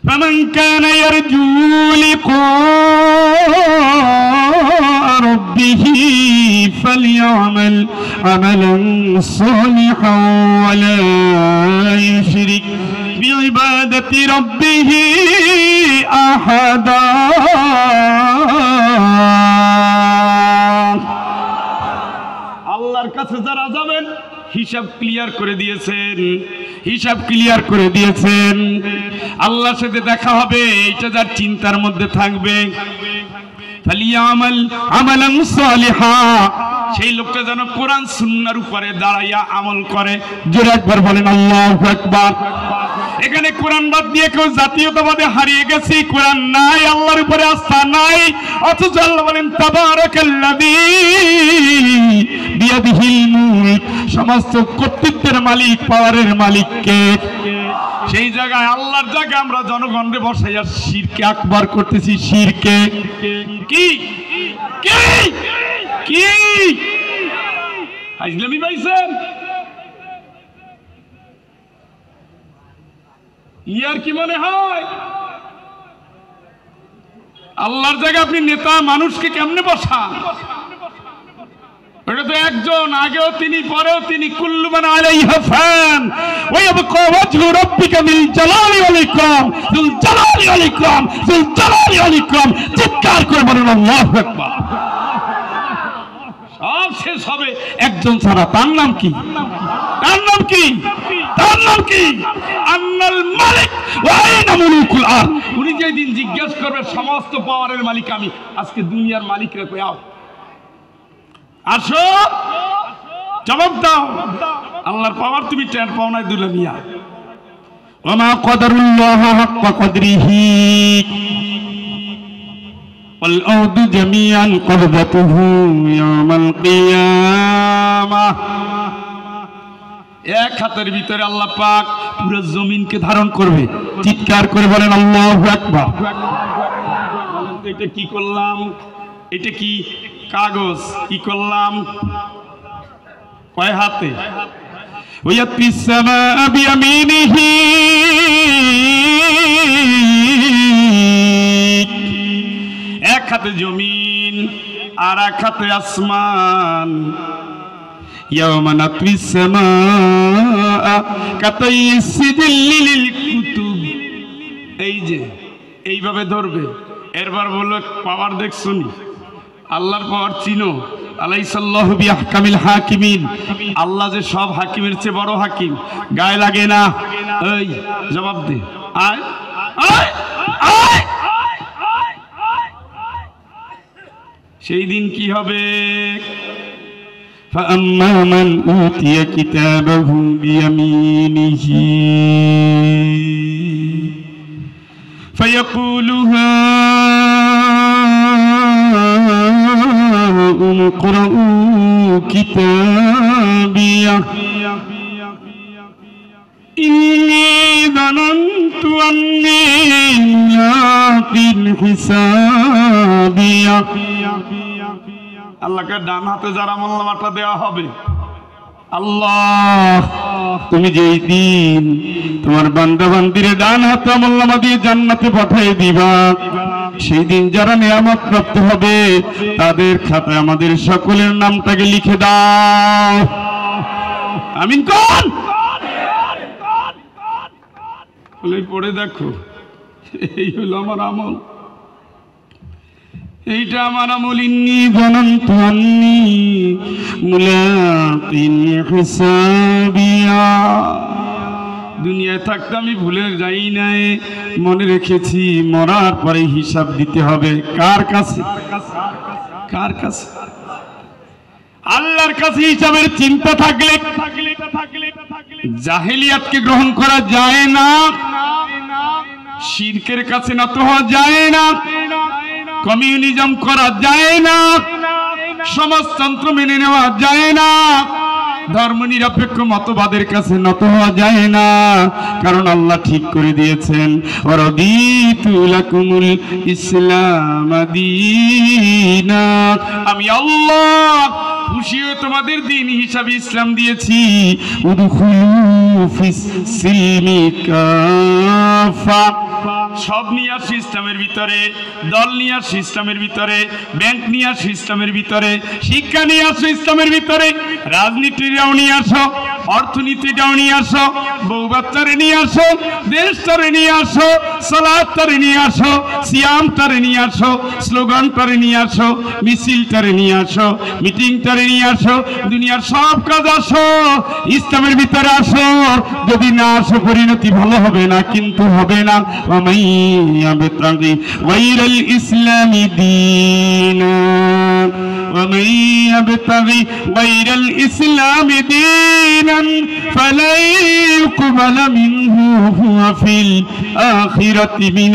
فمن كان يرجو لقاء ربه فليعمل عملا صالحا ولا يشرك بعبادة ربه أحدا। আল্লাহর কাছে যারা যাবেন হিসাব ক্লিয়ার করে দিয়েছেন, হিসাব ক্লিয়ার করে দিয়েছেন। আল্লাহর সাথে দেখা হবে, এটা যার চিন্তার মধ্যে থাকবে। ফালিয়ামাল আমালান সালিহা, সেই লোকটা যেন কোরআন সুন্নাহর উপরে দাঁড়াইয়া আমল করে। জোরে একবার বলেন আল্লাহু আকবার। এখানে কোরআন বাদ দিয়ে কেউ জাতীয়তাবাদে হারিয়ে গেছে, কোরআন নাই, আল্লাহর উপরে আস্থা নাই, অথচ আল্লাহ বলেন তাবারাকাল্লাযী বিয়াদিহিল মুলক, সমস্ত কর্তৃত্বের মালিক, পাওয়ারের মালিক কে? সেই জায়গায় আল্লাহর জায়গায় আমরা জনগণকে বসাইয়া শিরকে আকবার করতেছি। শিরকে কি কি কি ইসলামী পাইছেন? ইয়ার কি মনে হয় আল্লাহর জায়গায় আপনি নেতা মানুষকে কেমনে বসান? এটা তো একজন, আগেও তিনি পরেও তিনি। কুল্লু মান আলাইহা ফান ওয়া ইয়াবকা ওয়াজহু রাব্বিকা বিল জালালি ওয়াল ইকরাম, যুল জালালি ওয়াল ইকরাম, যুল জালালি ওয়াল ইকরাম। চিৎকার করে বলেন আল্লাহু আকবার। সব শেষ হবে একজন ছাড়া, তার নাম কি? তার নাম কি? তার নাম কি? আন্নাল মালিক ওয়া আইনা মুলুকুল আরদ। উনি যেদিন জিজ্ঞেস করবে সমস্ত পাওয়ারের মালিক আমি, আজকে দুনিয়ার মালিকরা কই আও, আসো জবাব দাও। আল্লাহর পাওয়ার তুমি টের পাও নাই দুনিয়া। ওয়া মা কদরুল্লাহ হাক্কা কদরিহি ওয়াল আরদু জামিআন কবদাতুহু ইয়াওমাল কিয়ামাহ। এক হাতের ভিতরে আল্লাহ পাক পুরো জমিনকে ধারণ করবে। চিৎকার করে বলেন আল্লাহু আকবার। বলেন তো এটা কি করলাম? এটা কি কাগজ? কি করলাম? কয় হাতে? ওয়ায়াতিস সামাআ বিয়ামিনিহি, এক হাতে জমিন আর এক হাতে আসমান। ইয়াওমা নাতউিস সামাআ কাতাইয়িস সিজিল্লি লিল কুতুব। এই যে এইভাবে ধরবে, এরবার বললো পাওয়ার দেখছুনি, আল্লাহর পাওয়ার চিনো। আলাইসাল্লাহু বিআহকামিল হাকিমিন। আল্লাহ যে সব হাকিমের চেয়ে বড় হাকিম, গায়ে লাগে না? এই জবাব দে, আয় আয় আয়। সেই দিন কি হবে? فأما من أوتي كتابه بيمينه فيقول هاؤم اقرءوا كتابيه إني ظننت أني ملاق حسابيه। আল্লাহকে ডান হাতে যার আমলনামাটা দেওয়া হবে, আল্লাহ তুমি যেই দিন তোমার বান্দা বান্দিরে ডান হাতে আমলনামা দিয়ে জান্নাতে পাঠিয়ে দিবা, সেই দিন যারা নিয়ামত প্রাপ্ত হবে তাদের খাতায় আমাদের সকলের নামটাকে লিখে দাও। আমিন কোন বলে পড়ে দেখো, এই হলো আমার আমল, এইটা আমার আমল। ইন্নী যানানতু আন্নী মুলাকিন হিসাবিয়া। দুনিয়ায় থাকতে আমি ভুলে যাই নাই, মনে রেখেছি মরার পরে হিসাব দিতে হবে। কার কাছে? কার কাছে? আল্লাহর কাছে হিসাবের চিন্তা থাকলে জাহেলিয়াতকে গ্রহণ করা যায় না, শিরকের কাছে নত হওয়া যায় না, কমিউনিজম করা যায় না, সমাজতন্ত্র মেনে নেওয়া যায় না, ধর্ম নিরপেক্ষ মতবাদের কাছে নত হওয়া যায় না। কারণ আল্লাহ ঠিক করে দিয়েছেন ওয়ারাদিতু লাকুমুল ইসলাম দীনা। আমি আল্লাহ খুশি হয়ে তোমাদের দিন হিসাবে ইসলাম দিয়েছি। উদখুলু ফিস সিলমি কাফা। সব নিয়ে আসি ইসলামের ভিতরে, দল নিয়ে আসি ইসলামের ভিতরে, ব্যাংক নিয়ে আসি ইসলামের ভিতরে, শিক্ষা নিয়ে আসো ইসলামের ভিতরে, রাজনীতিটাও নিয়ে আসো, অর্থনীতিটাও নিয়ে আসো, বউ বাচ্চারে নিয়ে আসো, দেশটারে নিয়ে আসো, সালাতটারে নিয়ে আসো, সিয়ামটারে নিয়ে আসো, স্লোগানটারে নিয়ে আসো, মিছিলটারে নিয়ে আসো, মিটিংটারে নিয়ে আসো, দুনিয়ার সব কাজ আসো, ইসলামের ভিতরে আসো। যদি না আসো পরিণতি ভালো হবে না, কিন্তু হবে না। ومن يبتغي غير الإسلام دينا ومن يبتغي غير الإسلام دينا فلن يقبل منه وهو في الآخرة من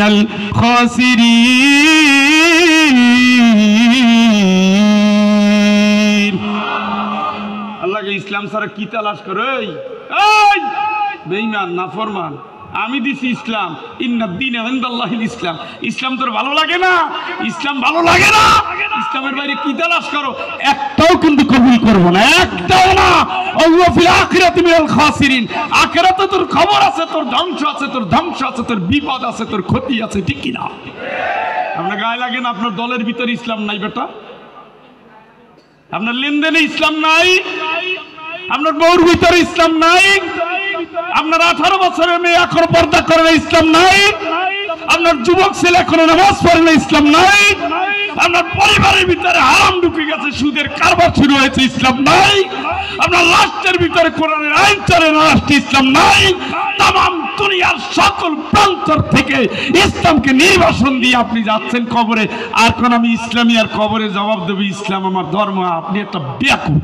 الخاسرين। ইসলাম ছাড়া কি তালাশ করে? বেঈমান নাফরমান, আমি দিছি ইসলাম, ইন্নাদ-দীনা ইনদাল্লাহিল ইসলাম। ইসলাম তোর ভালো লাগে না? ইসলাম ভালো লাগে না? ইসলামের বাইরে কি তালাশ করো? একটাও কিন্তু কবুল করব না, একটাও না। ওয়া ফিল আখিরাতি মিনাল খাসিরিন, আখিরাতে তোর খবর আছে, তোর ধ্বংস আছে, তোর ধ্বংস আছে, তোর বিপদ আছে, তোর ক্ষতি আছে, ঠিক কি না? আপনার গায়ে লাগে না? আপনার দলের ভিতরে ইসলাম নাই বেটা? আপনার লেনদেনে ইসলাম নাই? আপনার বউর ভিতরে ইসলাম নাই? আপনার 18 বছরের মেয়ে এখনো পর্দা করে না, ইসলাম নাই? আপনার যুবক ছেলে এখনো নামাজ পড়ে না, ইসলাম নাই? আপনার পরিবারের ভিতরে হারাম ঢুকে গেছে, সুদের কারবার শুরু হয়েছে, ইসলাম নাই? আপনার রাষ্ট্রের ভিতরে কোরআনের আইন চলে না, রাষ্ট্রে ইসলাম নাই? তাম দুনিয়ার সকল প্রান্ত থেকে ইসলামকে নির্বাসন দিয়ে আপনি যাচ্ছেন কবরে, আর কোন আমি ইসলামী আর কবরে জবাব দেবো ইসলাম আমার ধর্ম। আপনি একটা বেয়াকুব।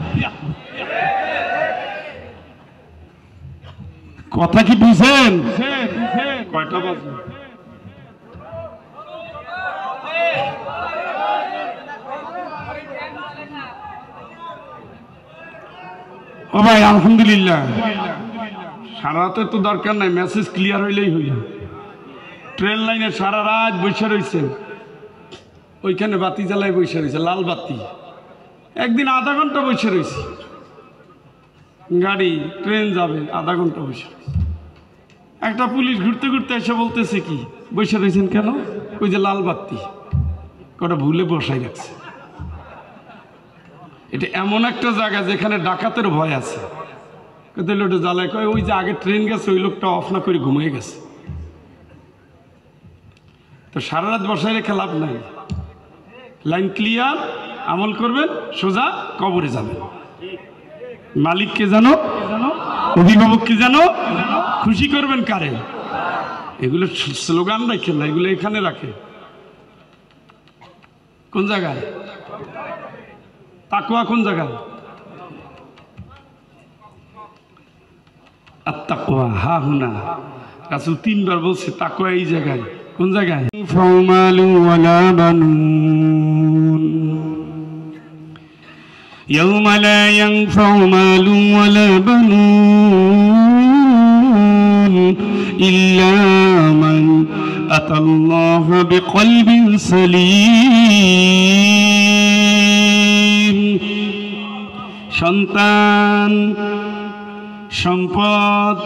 কথা কি বুঝেন? কয়টা বাজে? ও ভাই আলহামদুলিল্লাহ, সারা রাতে তো দরকার নাই, মেসেজ ক্লিয়ার হইলেই হইল। ট্রেন লাইনে সারা রাত বসে রয়েছে, ওইখানে বাতি জ্বালায় বসে রয়েছে, লাল বাতি। একদিন আধা ঘন্টা বসে রয়েছে, গাড়ি ট্রেন যাবে, আধা ঘন্টা বসে। একটা পুলিশ ঘুরতে ঘুরতে এসে বলতেছে কি বসে রয়েছেন কেন? ওই যে লাল বাতি কটা ভুলে বসাই রাখছে। এটা এমন একটা জায়গা যেখানে ডাকাতের ভয় আছে। ওটা জ্বালায় কয় ওই যে আগে ট্রেন গেছে, ওই লোকটা অফ না করে ঘুমিয়ে গেছে। তো সারা রাত বসায় রেখে লাভ নাই। লাইন ক্লিয়ার, আমল করবেন, সোজা কবরে যাবেন। মালিককে জানো, অভিভাবককে জানো, খুশি করবেন কারে? এগুলো স্লোগান রাখেন না, এগুলো এখানে রাখে। কোন জায়গায় তাকওয়া? কোন জায়গায় আত-তাকওয়া? হা হুনা। রাসূল 3 বার বলছে তাকওয়া এই জায়গায়। কোন জায়গায়? ফামালু ওয়ালা বানুন ইয়াওমা লা ইয়ানফাউ মালু ওয়ালা বানুন ইল্লা মান আতাল্লাহা বিকলবিন সালিম। সন্তান সম্পদ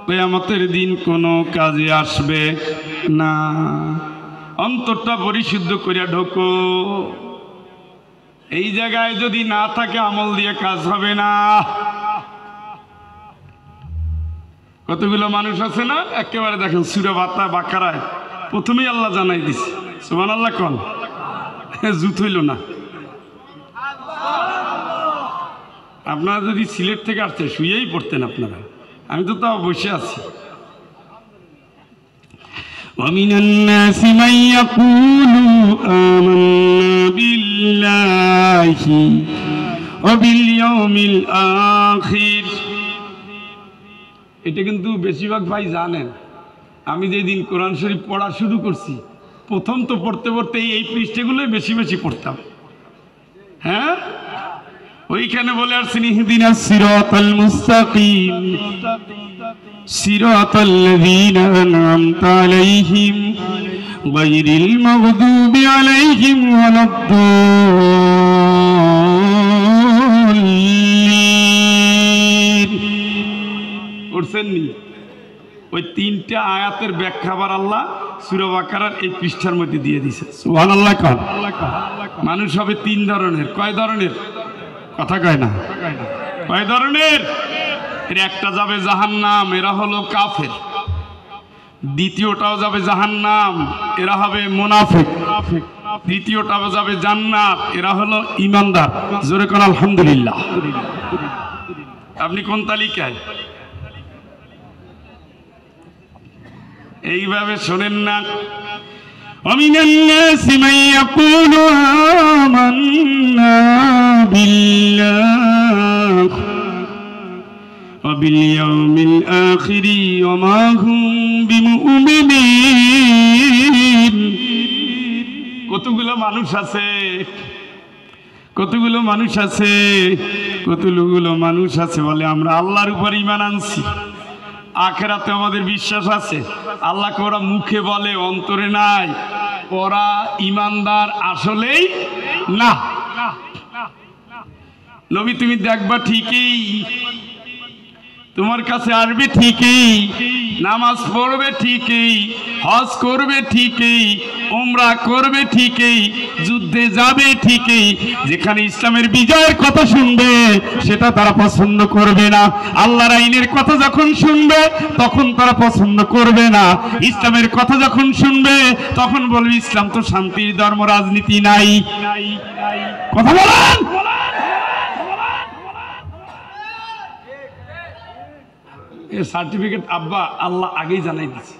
কিয়ামতের দিন কোনো কাজে আসবে না। অন্তরটা পরিশুদ্ধ করিয়া ঢোকো। এই জায়গায় যদি না থাকে আমল দিয়ে কাজ হবে না। কতগুলো মানুষ আছে না, একেবারে দেখেন সূরা বাকারায় প্রথমেই আল্লাহ জানাই দিছে, সুবহানাল্লাহ কোন জুত হইল না। আপনারা যদি সিলেট থেকে আসতে শুয়েই পড়তেন আপনারা, আমি তো তাও বসে আছি। ومن الناس من يقول آمنا بالله وباليوم الآخر। এটা কিন্তু বেশিরভাগ ভাই জানেন। আমি যেদিন কোরআন শরীফ পড়া শুরু করছি, প্রথম তো পড়তে পড়তে এই পৃষ্ঠাগুলোই বেশি বেশি পড়তাম। হ্যাঁ, ওইখানে বলে আসছেন ইহদিনাস সিরাতাল মুস্তাকিম সিরাতাল লাযীনা আন'আমতা আলাইহিম গায়রিল মাগদুবি আলাইহিম ওয়ালাদ-দাল্লিন। পড়ছেন নি? ওই 3টা আয়াতের ব্যাখ্যা আবার আল্লাহ সূরা বাকারার এই পৃষ্ঠার মধ্যে দিয়ে দিয়েছে। সুবহানাল্লাহ কোন। মানুষ হবে 3 ধরনের। কয় ধরনের? কথা কয় না। কয় ধরনের? এর একটা যাবে জাহান্নাম, এরা হলো কাফের। দ্বিতীয়টাও যাবে জাহান্নাম, এরা হবে মুনাফিক। তৃতীয়টাও যাবে জান্নাত, এরা হলো ঈমানদার। জোরে কোন আলহামদুলিল্লাহ। আপনি কোন তালিকায়? এইভাবে শোনেন না। ومن الناس من يقول آمنا بالله وباليوم الآخر وما هم بمؤمنين। কতগুলো মানুষ আছে কতগুলো মানুষ আছে বলে আমরা আল্লাহর উপর ঈমান আনছি, আখিরাতে আমাদের বিশ্বাস আছে, আল্লাহকে ওরা মুখে বলে অন্তরে নাই, ওরা ঈমানদার আসলেই না। নবী তুমি দেখবা ঠিকই, তোমার কাছে আসবে ঠিকই, নামাজ পড়বে ঠিকই, হজ করবে ঠিকই, উমরা করবে ঠিকই, যুদ্ধে যাবে ঠিকই, যেখানে ইসলামের বিজয়ের কথা শুনবে সেটা তারা পছন্দ করবে না। আল্লাহর আইনের কথা যখন শুনবে তখন তারা পছন্দ করবে না। ইসলামের কথা যখন শুনবে তখন বলবে ইসলাম তো শান্তির ধর্ম, রাজনীতি নাই। কথা বলেন। সার্টিফিকেট আব্বা আল্লাহ আগেই জানাই দিচ্ছে,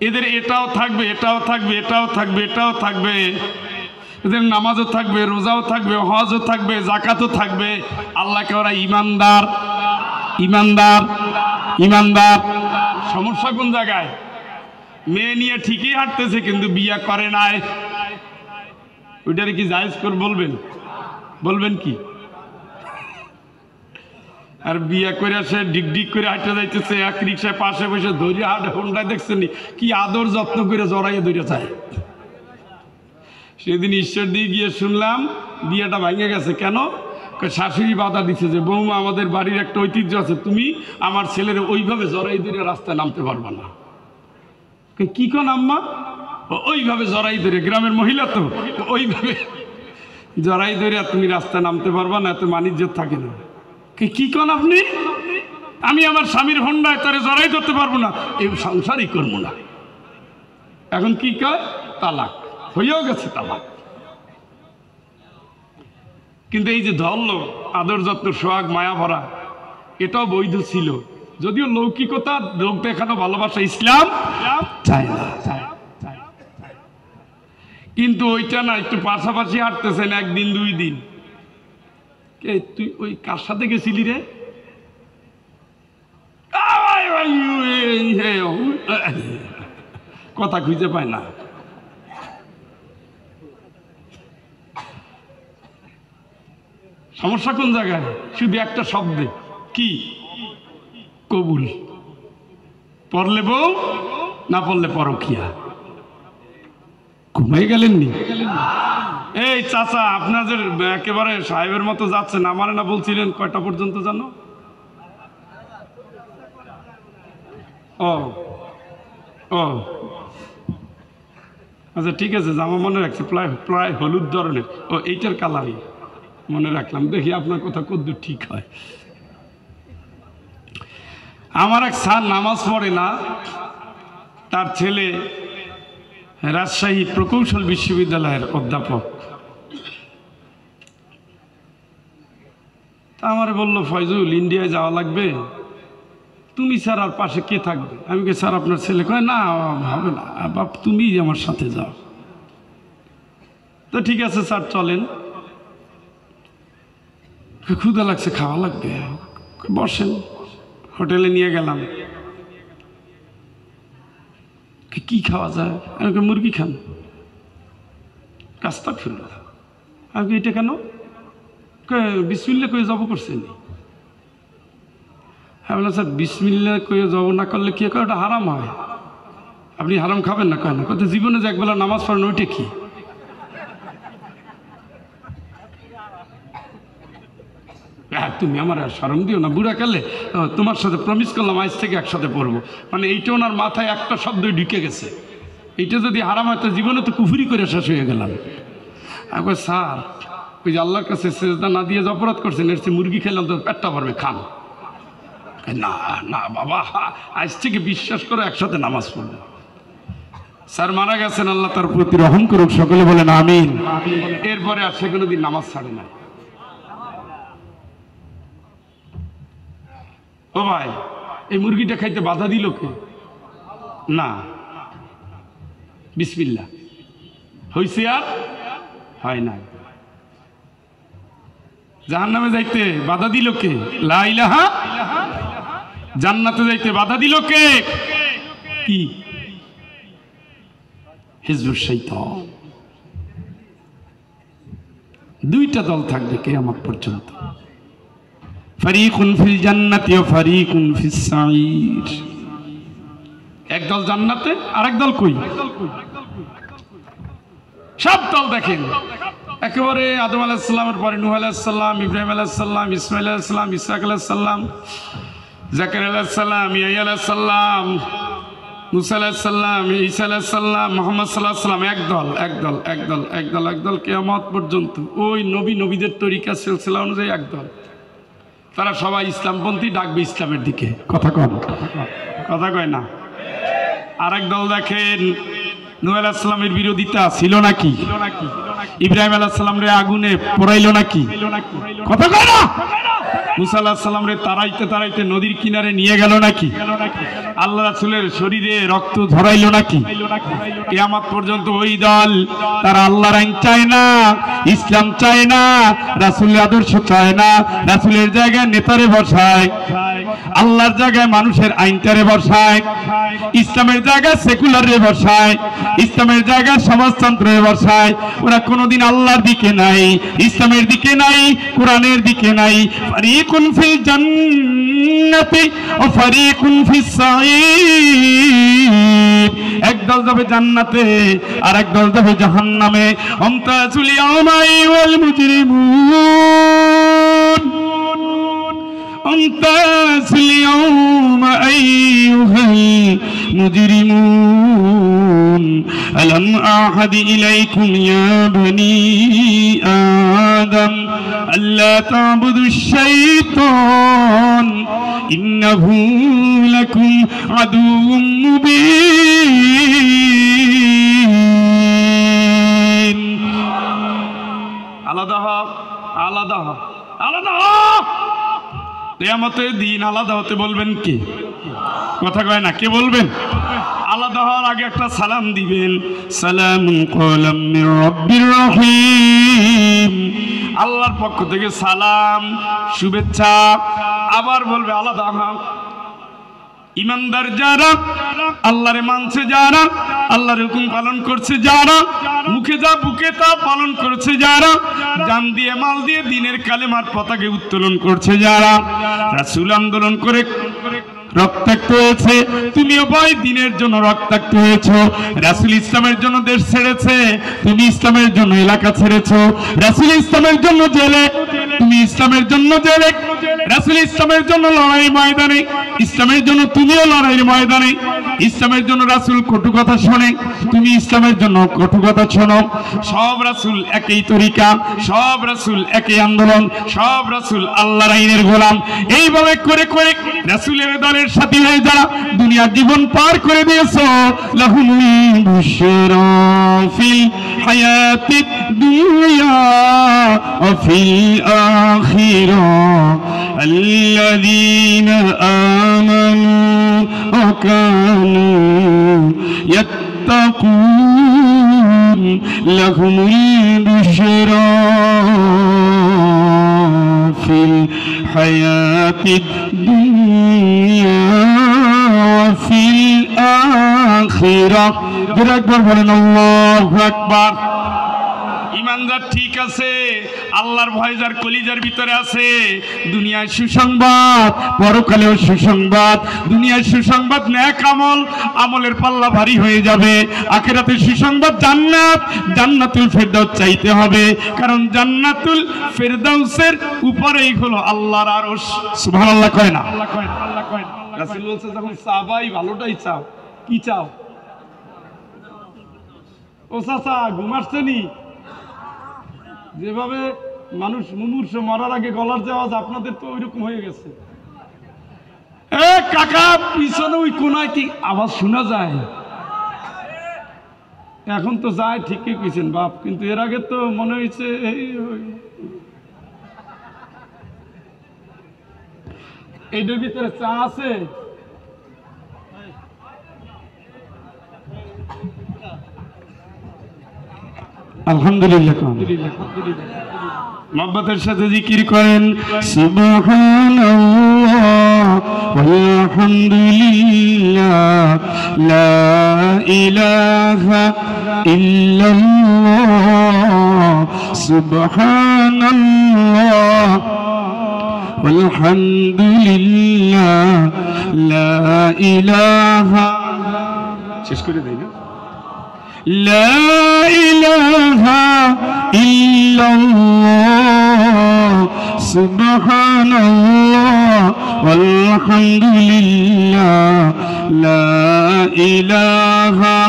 এদের এটাও থাকবে, এটাও থাকবে, এটাও থাকবে, এটাও থাকবে, এদের নামাজও থাকবে, রোজাও থাকবে, হজও থাকবে, জাকাতও থাকবে। আল্লাহকে ওরা ইমানদার, ইমানদার, ইমানদার। সমস্যা কোন জায়গায়? মেয়ে নিয়ে ঠিকই হাঁটতেছে কিন্তু বিয়ে করে নাই, ওইটারে কি জায়েজ করে বলবেন? বলবেন কি? আর বিয়ে করে সে ডিক ডিক করে হাঁটতে যাইতেছে, এক রিক্সায় পাশে বসে ধরে হাঁটে, হোন্ডায় দেখছেন কি আদর যত্ন করে জড়াইয়ে ধরে যায়। সেদিন ঈশ্বর দিয়ে গিয়ে শুনলাম বিয়েটা ভেঙে গেছে। কেন? শাশুড়ি বাধা দিচ্ছে যে বৌমা আমাদের বাড়ির একটা ঐতিহ্য আছে, তুমি আমার ছেলের ওইভাবে জড়াই ধরে রাস্তায় নামতে পারবা না। কি কোন আম্মা? ওইভাবে জড়াই ধরে, গ্রামের মহিলা তো, ওইভাবে জড়াই ধরে তুমি রাস্তায় নামতে পারবা না, এত মানিজ্য থাকে না। কি কোন আপনি? আমি আমার স্বামীর হোন্ডায় তারে জড়াই ধরতে পারবো না, এই সংসারই করবো না। এখন কি কয়? তালাক হয়েও গেছে, তালাক। কিন্তু এই যে ধরলো আদর যত্ন, সোহাগ, মায়া ভরা, এটাও বৈধ ছিল, যদিও লৌকিকতা, লোক দেখানো ভালোবাসা ইসলাম চায় না। কিন্তু ওইটা না, একটু পাশাপাশি হাঁটতেছেন একদিন দুই দিন, তুই ওই কার সাথে গেছিলি রে? কথা খুঁজে পায় না। সমস্যা কোন জায়গায়? শুধু একটা শব্দে, কি? কবুল। পড়লে বউ, না পড়লে পরকিয়া। ঘুমাই গেলেননি? এই চাচা আপনাদের একেবারে সাহেবের মতো যাচ্ছেন, আমার না বলছিলেন কয়টা পর্যন্ত জানো? ও ও আচ্ছা ঠিক আছে, জামা মনে রাখছি, প্রায় হলুদ ধরনের, ও এইটার কালারই মনে রাখলাম। দেখি আপনার কথা কদ্দূর ঠিক হয়। আমার এক স্যার নামাজ পড়ে না, তার ছেলে রাজশাহী প্রকৌশল বিশ্ববিদ্যালয়ের অধ্যাপক। তা আমারে বললো, ফয়জুল ইন্ডিয়ায় যাওয়া লাগবে, তুমি স্যার আর পাশে কে থাকবে? আমি কে স্যার আপনার ছেলে? কয় না হবে না বাপ, তুমি আমার সাথে যাও। তো ঠিক আছে স্যার চলেন। ক্ষুধা লাগছে, খাওয়া লাগবে, বসেন। হোটেলে নিয়ে গেলাম। কি খাওয়া যায়? আমাকে মুরগি খান। কাস্তা ফিরল। আমাকে এটা কেন? বিসমিল্লাহ কয়ে জব করছেন। হ্যাঁ বললাম স্যার বিসমিল্লাহ কয়ে জব না করলে কি কয়? ওটা হারাম হয়। আপনি হারাম খাবেন না? কয় না। কত জীবনে যে একবেলা নামাজ পড়েন, ওইটা কি? তুমি আমার আর শরম দিও না, বুড়া কালে তোমার সাথে প্রমিস করলাম আজ থেকে একসাথে পড়বো। মানে এইটা ওনার মাথায় একটা শব্দ ঢুকে গেছে, এইটা যদি হারাম হয় তো জীবনে তো কুফরি করে শেষ হয়ে গেলাম। একবার স্যার ওই যে আল্লাহর কাছে সেজদা না দিয়ে যে অপরাধ করছেন, এর চেয়ে মুরগি খেলাম তো পেটটা ভরবে, খান। না না বাবা, আজ থেকে বিশ্বাস করে একসাথে নামাজ পড়বো। স্যার মারা গেছেন, আল্লাহ তার প্রতি রহম করুক, সকলে বলেন আমিন। এরপরে আর সে কোনোদিন নামাজ ছাড়ে না। ও ভাই, এই মুরগিটা খাইতে বাধা দিল কে? না, বিসমিল্লাহ হইছে আর হয় না। জাহান্নামে যাইতে বাধা দিল কে? লা ইলাহা। জান্নাতে যাইতে বাধা দিল কে? কি? হিজবুশ শাইতান। দুইটা দল থাকবে কিয়ামত পর্যন্ত, ফারিকুন ফিল জান্নাতি ওয়া ফারিকুন ফিস সাঈর। এক দল জান্নাতে, আরেক দল কই? সব দল দেখেন একেবারে আদম আলাইহিস সালামের পরে নূহ আলাইহিস সালাম, ইব্রাহিম আলাইহিস সালাম, ইসমাঈল আলাইহিস সালাম, ইসহাক আলাইহিস সালাম, জাকারিয়া আলাইহিস সালাম, ইয়াহইয়া আলাইহিস সালাম, মুসা আলাইহিস সালাম, ঈসা আলাইহিস সালাম, মুহাম্মদ সাল্লাল্লাহু আলাইহি সাল্লাম। একদল কিয়ামত পর্যন্ত। ওই নবীদের তরিকা সিলসিলা অনুযায়ী একদল, তারা সবাই ইসলামপন্থী, ডাকবে ইসলামের দিকে। কথা কয় না। আরেক দল দেখেন নূহ আলাইহিস সালামের বিরোধিতা ছিল নাকি? ইব্রাহিম আলাইহিস সালাম রে আগুনে পোড়াইল নাকি? কথা কয় না। মুসা আলাইহিস সালাম রে তাড়াইতে নদীর কিনারে নিয়ে গেল নাকি? আল্লাহ রাসূলের শরীরে রক্ত ঝরাইল নাকি? কিয়ামত পর্যন্ত ওই দল, তারা আল্লাহর আইন চায় না, ইসলাম চায় না, রাসূলের আদর্শ চায় না, রাসূলের জায়গায় নেতারে বসায়, আল্লাহর জায়গায় মানুষের আইনটারে বসায়, ইসলামের জায়গায় সেকুলারে বসায়, ইসলামের জায়গায় সমাজতন্ত্রে বসায়। ওরা কোনোদিন আল্লাহর দিকে নাই, ইসলামের দিকে নাই, কোরআনের দিকে নাই। ফারিকুন ফিল জান্নাতি ওয়া ফারিকুন ফিস সাঈর। একদল যাবে জান্নাতে আর একদল যাবে জাহান্নামে। আমতাজুল ইয়াওমা আইয়ুহাল মুজরিমুন, আমতাজুল ইয়াওমা আইয়ুহাল মুজরিমুন, আলাম আহাদ ইলাইকুম ইয়া বনি আদম আল্লা তা'বুদুশ শাইতান ইন্নাহু লাকুম আদুউম মুবিন। আলাদা কিয়ামতের দিন আলাদা হতে বলবেন কে? কথা কয় না, কে বলবেন? আলাদা হওয়ার আগে একটা সালাম দিবেন, সালামুন ক্বালাম মির রাব্বির রহিম। আল্লাহর পক্ষ থেকে সালাম, শুভেচ্ছা। আবার বলবে আলাদা হও। ইমানদার যারা, আল্লাহরে মানছে যারা, আল্লাহর হুকুম পালন করছে যারা, মুখে যা বুকে তা পালন করছে যারা, জান দিয়ে মাল দিয়ে দিনের কালেমার পতাকা উত্তোলন করছে যারা, রাসূল আন্দোলন করে রক্তাক্ত হয়েছে, তুমিও ভাই দিনের জন্য রক্তাক্ত হয়েছো। রাসূল ইসলামের জন্য দেশ ছেড়েছে, তুমি ইসলামের জন্য এলাকা ছেড়েছো। রাসূল ইসলামের জন্য জেলে, তুমি ইসলামের জন্য জেলে। রাসূল ইসলামের জন্য লড়াই ময়দানে, ইসলামের জন্য তুমিও লড়াইয়ের ময়দানে। ইসলামের জন্য রাসূল কটু কথা শোনে, তুমি ইসলামের জন্য কটু কথা শোনো। সব রাসূল একই তরিকা, সব রাসূল একই আন্দোলন, সব রাসূল আল্লাহর আইনের গোলাম। এইভাবে করে করে রাসূলের দলের সাথী হয়ে যারা দুনিয়ার জীবন পার করে দিয়েছো, লাহুমুল বুশরা ফিল হায়াতিদ দুনিয়া ওয়া ফিল আখিরাহ আল্লাযীনা আমানু ওয়া কানু ইয়াত্তাকুন, লাহুমুল বুশরা ফিল হায়াতিদ দুনিয়া ওয়া ফিল আখিরাহ। একবার বলেন আল্লাহু আকবার। ইমানদার ঠিক আছে, আল্লাহর ভয় যার কলিজার ভিতরে আছে, দুনিয়ার সুসংবাদ, পরকালেও সুসংবাদ। দুনিয়ার সুসংবাদ নেক আমল, আমলের পাল্লা ভারী হয়ে যাবে। আখিরাতের সুসংবাদ জান্নাত, জান্নাতুল ফেরদাউস চাইতে হবে, কারণ জান্নাতুল ফেরদাউসের উপরেই হলো আল্লাহর আরশ। সুবহানাল্লাহ কয় না? রাসূল বলছে যখন চাবাই ভালোটাই চাও। কি চাও? ও চাচা ঘুমাচ্ছেনি? যেভাবে মানুষ মুমূর্ষু মরার আগে গলার যে আওয়াজ, আপনাদের তো ওইরকম হয়ে গেছে। এ কাকা, পিছনে ওই কোনায় কি আওয়াজ শোনা যায়? এখন তো যায়, ঠিকই কইছেন বাপ, কিন্তু এর আগে তো মনে হয়েছে এইটার ভিতরে চা আছে। আলহামদুলিল্লাহ। মোহাব্বতের সাথে জিকির করেন সুবহানাল্লাহ ওয়ালহামদুলিল্লাহ লা ইলাহা ইল্লাল্লাহ সুবহানাল্লাহ ওয়ালহামদুলিল্লাহ লা ইলাহা শেষ করে দেই না لا إله إلا الله سبحان الله والحمد لله لا إله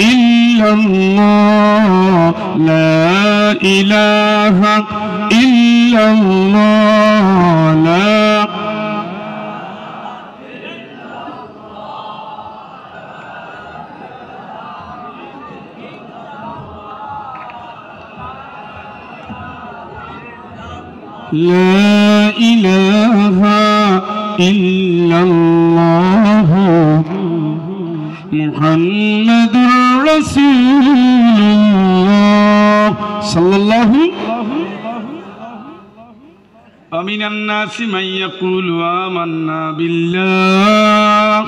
إلا الله لا إله إلا الله لا لا إله إلا الله محمد رسول الله صلى الله ومن الناس من يقول آمنا بالله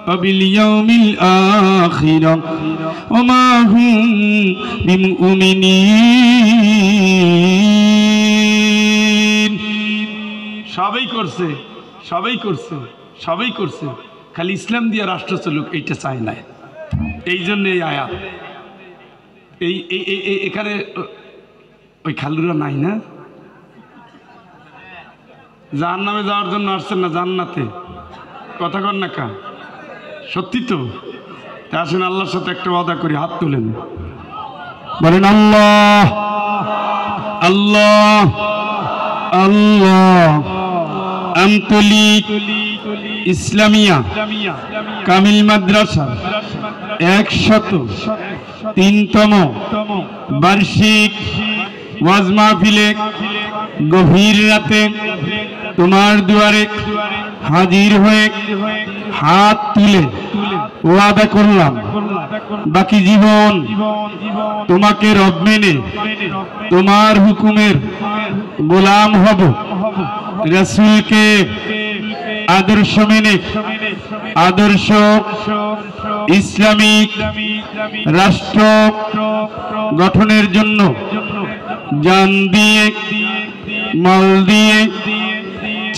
وباليوم الآخر وما هم بمؤمنين সবাই করছে সবাই করছে সবাই করছে খালি ইসলাম দিয়ে রাষ্ট্র চলুক এইটা চায় না এই জন্য এই আয়াত এই এখানে ওই খালুরা নাই না জাহান্নামে যাওয়ার জন্য আসছেন না জান্নাতে কথা কর না কা সত্যি তো আসেন আল্লাহর সাথে একটা ওয়াদা করি হাত তুলেন বলেন আল্লাহ আল্লাহ আল্লাহ আমতলী ইসলামিয়া কামিল মাদ্রাসা 103তম বার্ষিক ওয়াজ মাহফিলে গভীর রাতে তোমার দুয়ারে হাজির হয়ে হাত তুলে ওয়াদা করলাম বাকি জীবন তোমাকে রব মেনে তোমার হুকুমের গোলাম হব রাসূলকে আদর্শ মেনে আদর্শ ইসলামিক রাষ্ট্র গঠনের জন্য জান দিয়ে মাল দিয়ে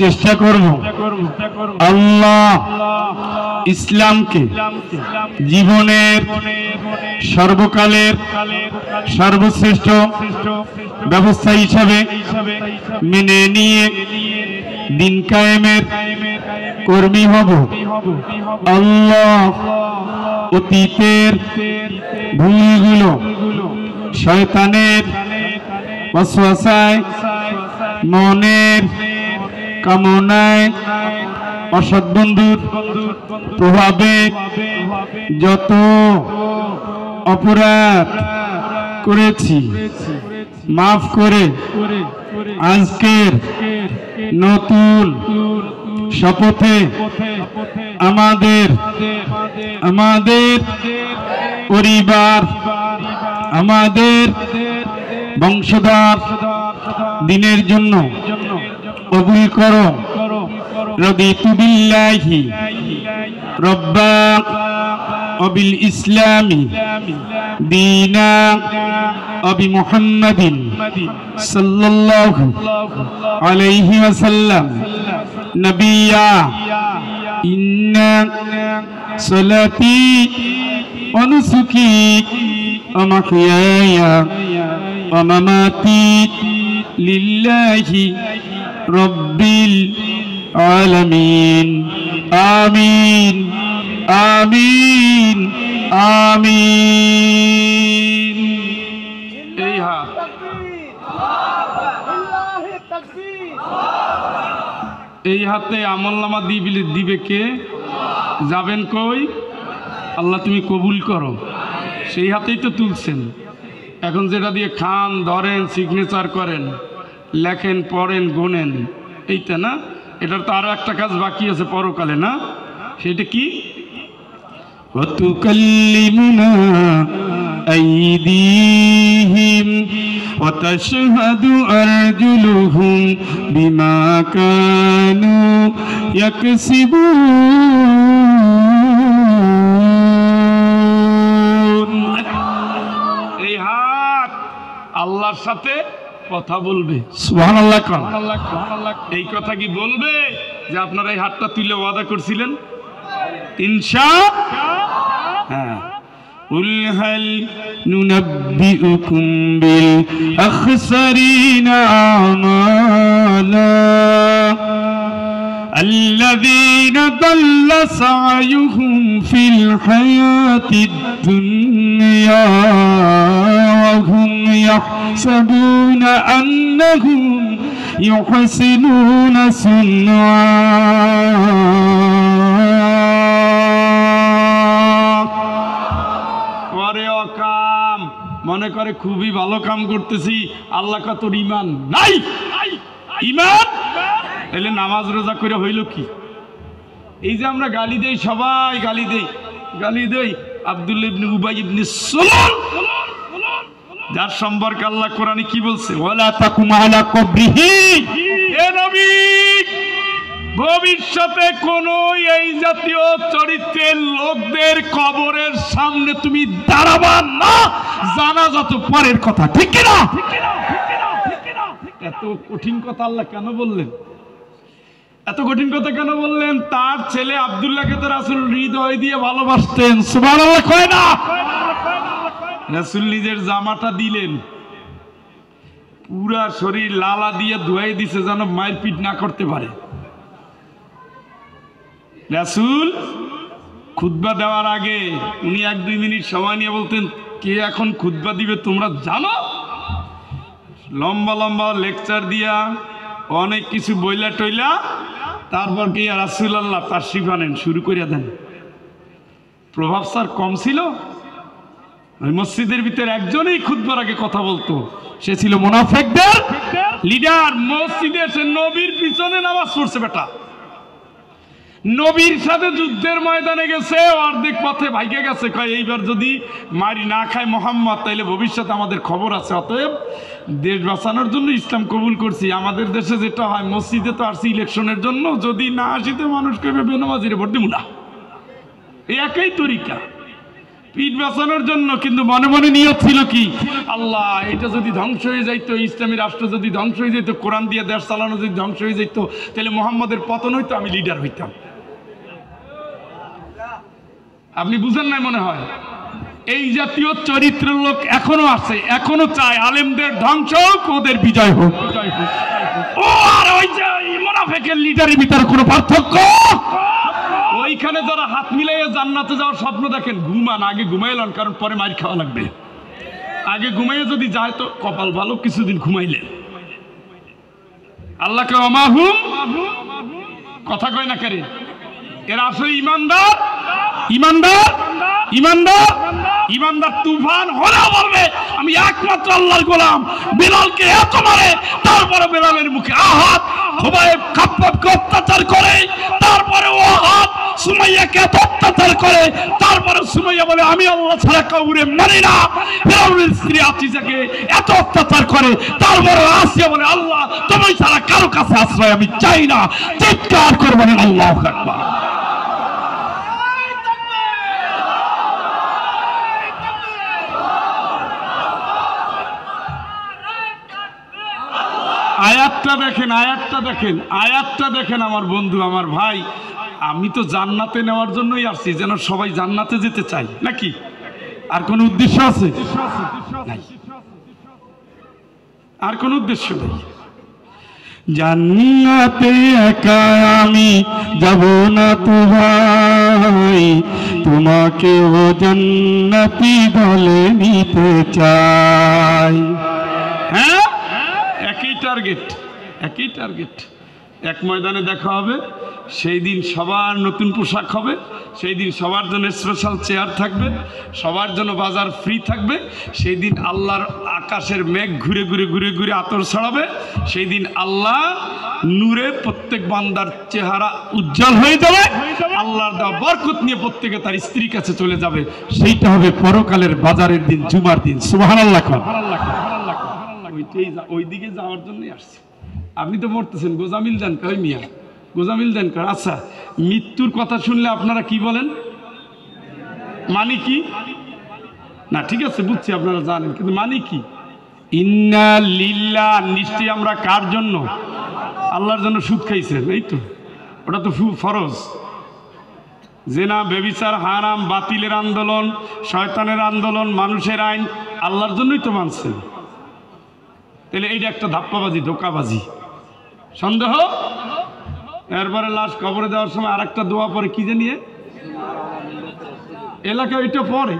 চেষ্টা করব আল্লাহ ইসলামকে জীবনের সর্বকালের সর্বশ্রেষ্ঠ ব্যবস্থা হিসাবে মেনে নিয়ে দিন কায়েমের কর্মী হব আল্লাহ অতীতের ভুলগুলো শয়তানের ওয়াসওয়াসায় মনের কামনায় অসৎ বন্ধুর প্রভাবে যত অপরাধ করেছি মাফ করে আজকের নতুন শপথে আমাদের পরিবার আমাদের বংশধর দিনের জন্য কবুল করো রদিতু বিল্লাহি রব্বা ওয়া বিল ইসলামি দীনা ওয়া বি মুহাম্মাদিন সাল্লাল্লাহু আলাইহি ওয়াসাল্লাম নবিয়্যা ইন্না সালাতি ওয়া নুসুকি ওয়া মাহইয়ায়া ওয়া মামাতি লিল্লাহি রব্বিল আলামিন আমিন আমিন আমিন এই হাত এই হাতে আমলনামা দিবে কে যাবেন কই আল্লাহ তুমি কবুল করো সেই হাতেই তো তুলছেন এখন যেটা দিয়ে খান ধরেন সিগনেচার করেন লেখেন পড়েন গোনেন এইটা না এটার তো আরো একটা কাজ বাকি আছে পরকালে না সেটা কি وتكلمنا أيديهم وتشهد أرجلهم بما كانوا يكسبون এই হাত আল্লাহর সাথে কথা বলবে সুবহানাল্লাহ এই কথা কি বলবে যে আপনারা এই হাতটা তুলে ওয়াদা করছিলেন ইনশাআল্লাহ قل هل ننبئكم بالأخسرين أعمالا الذين ضل سعيهم في الحياة الدنيا وهم يحسبون أنهم يحسنون صنعا মনে করে খুবই ভালো কাম করতেছি আল্লাহ কত ঈমান নাই ঈমান এলে নামাজ রোজা করে হইল কি এই যে আমরা গালি দেই সবাই গালি দেই আব্দুল্লাহ ইবনে উবাই ইবনে সালুল যার সম্পর্কে আল্লাহ কোরআনে কি বলছে ওয়ালা তাকুম আলা কবরিহি এ নবী ভবিষ্যতে কোন এই জাতীয় চরিত্রের লোকদের কবরের সামনে তুমি দাঁড়াবা না জানাজা তো পরের কথা ঠিক কি না এত কঠিন কথা আল্লাহ কেন বললেন এত কঠিন কথা কেন বললেন তার ছেলে আব্দুল্লাহকে তো রাসূল হৃদয় দিয়ে ভালোবাসতেন সুবহানাল্লাহ কয় না রাসূল নিজের জামাটা দিলেন পুরা শরীর লালা দিয়ে ধুয়াই দিছে যেন মায়ের পিট না করতে পারে রাসূল খুতবা দেওয়ার আগে উনি 1-2 মিনিট সময় নিয়ে বলতেন কে এখন খুতবা দিবে তোমরা জানো লম্বা লম্বা লেকচার দিয়া অনেক কিছু বইলা টইলা তারপর কি রাসূলুল্লাহ তাশরিফ আনেন শুরু করে দেন প্রভাব স্যার কম ছিল ওই মসজিদের ভিতরে একজনই খুতবার আগে কথা বলতো সে ছিল মুনাফিকদের লিডার মসজিদে সে নবীর পিছনে নামাজ পড়ছে বেটা নবীর সাথে যুদ্ধের ময়দানে গেছে অর্ধেক পথে ভাইগে গেছে কয় এইবার যদি মারি না খায় মোহাম্মদ তাইলে ভবিষ্যতে আমাদের খবর আছে অতএব দেশ বাঁচানোর জন্য ইসলাম কবুল করছি আমাদের দেশে যেটা হয় মসজিদে তো আসছি ইলেকশনের জন্য যদি না আসিতে মানুষ কইবে বেনামাজিরে ভোট দিব না এই একই তরিকা পিঠ বাঁচানোর জন্য কিন্তু মনে মনে নিয়ত ছিল কি আল্লাহ এটা যদি ধ্বংস হয়ে যাইতো ইসলামী রাষ্ট্র যদি ধ্বংস হয়ে যেত কোরআন দিয়ে দেশ চালানো যদি ধ্বংস হয়ে যেত তাহলে মোহাম্মদের পতন হইতো আমি লিডার হইতাম আপনি বুঝেন নাই মনে হয় এই জাতীয় চরিত্রের লোক এখনো আছে এখনো চায় আলেমদের ধ্বংস হোক ওদের বিজয় হোক ও আর ওই যে মুনাফিকের লিডারের ভিতরে কোনো পার্থক্য ওইখানে যারা হাত মিলাইয়া জান্নাতে যাওয়ার স্বপ্ন দেখেন ঘুমান আগে ঘুমাইলেন কারণ পরে মার খাওয়া লাগবে আগে ঘুমাইয়া যদি যায় তো কপাল ভালো কিছুদিন ঘুমাইলেন আল্লাহকে অমাহুম কথা কয় না করে এরা আসলে ইমানদার ইমানদার ইমানদার ইমানদার তুফান হলেও বলবে আমি একমাত্র আল্লাহর গোলাম বিলালকে এত মারে তারপরে বিলালের মুখে আহাত খুবাইব খাব্বাবকে অত্যাচার করে তারপরে ওয়াহাব সুমাইয়াকে অত্যাচার করে তারপরে সুমাইয়া বলে আমি আল্লাহ ছাড়া কাউরে মানি না ফিরাউনের স্ত্রী আতিজাকে এত অত্যাচার করে তারপরে আসিয়া বলে আল্লাহ তুমি ছাড়া কারো কাছে আশ্রয় আমি চাই না চিৎকার করে বলেন আল্লাহু আকবার আয়াতটা দেখেন আমার বন্ধু আমার ভাই আমি তো জান্নাতে নেওয়ার জন্যই আসছি যেন সবাই জান্নাতে যেতে চাই নাকি আর কোন উদ্দেশ্য আছে আর কোন উদ্দেশ্য নেই জান্নাতে একা আমি যাব না তো ভাই তোমাকে ও জান্নাতি দলে নিতে চাই হ্যাঁ একই টার্গেট এক ময়দানে দেখা হবে সেই দিন সবার নতুন পোশাক হবে সেই দিন সবার জন্য স্পেশাল চেয়ার থাকবে সবার জন্য বাজার ফ্রি থাকবে সেই দিন আল্লাহর আকাশের মেঘ ঘুরে ঘুরে ঘুরে ঘুরে আতর ছড়াবে সেই দিন আল্লাহ নূরে প্রত্যেক বান্দার চেহারা উজ্জ্বল হয়ে যাবে আল্লাহর দেওয়া বরকত নিয়ে প্রত্যেকে তার স্ত্রীর কাছে চলে যাবে সেইটা হবে পরকালের বাজারের দিন জুমার দিন সুবহানাল্লাহ ওইদিকে যাওয়ার জন্যই আসছি। আপনি তো মরতেছেন, গোজামিল দেন কই মিয়া, গোজামিল দেন কর। আচ্ছা, মৃত্যুর কথা শুনলে আপনারা কি বলেন? মানে কি না, ঠিক আছে বুঝছি আপনারা জানেন, কিন্তু মানে কি? ইন্না লিল্লাহ, নিশ্চয়ই আমরা কার জন্য? আল্লাহর জন্য সুদ খাইছেন, এই তো, ওটা তো ফরজ। জেনা, বেবিচার, হারাম, বাতিলের আন্দোলন, শয়তানের আন্দোলন, মানুষের আইন আল্লাহর জন্যই তো মানছেন। তাহলে এইটা একটা ধাপ্পাবাজি, ধোকাবাজি, সন্দেহ। এরপরে লাশ কবরে দেওয়ার সময় আর একটা দোয়া পরে, কি জানিয়ে এলাকায় ওইটা পরে,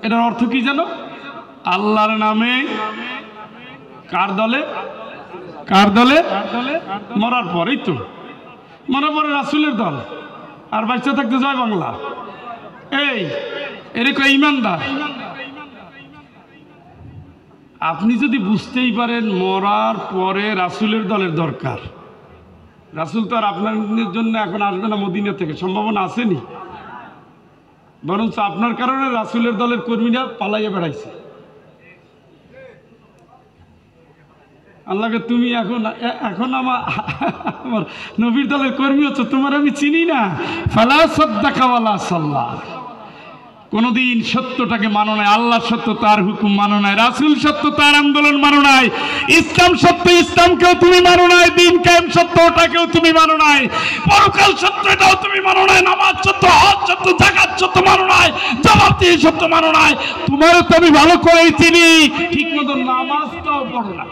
এটার অর্থ কি জানো? আল্লাহর নামে কার দলে, কার দলে? মরার পরেই তো, মরার পরে রাসূলের দল, আর বাচ্চা থাকতে জয় বাংলা। এই এরকম ইমানদার। আপনি যদি বুঝতেই পারেন মরার পরে রাসূলের দলের দরকার, রাসূল তো আর আপনাদের জন্য এখন আসবে না মদিনা থেকে, সম্ভাবনা আসেনি, বরঞ্চ আপনার কারণে রাসূলের দলের কর্মীরা পালাইয়া বেড়াইছে। আল্লাহকে তুমি এখন আমার নবীর দলের কর্মী হচ্ছে, তোমার আমি চিনি না। ফালা সাদ্দাকা ওয়ালা সাল্লা, কোনদিন সত্যটাকে মানো নাই, আল্লাহ সত্য তার হুকুম মানো নাই, রাসূল সত্য তার আন্দোলন মানো নাই, ইসলাম সত্য ইসলামকেও তুমি মানো নাই, দিন কায়েম সত্য ওটাকেও তুমি মানো নাই, পরকাল সত্য এটাও তুমি মানো নাই, নামাজ সত্য, হজ সত্য, যাকাত সত্য মানো নাই, জবাব দিয়ে সত্য মানো নাই। তোমারও তো আমি ভালো করেই চিনি, ঠিক মতো নামাজটাও পড়ো না।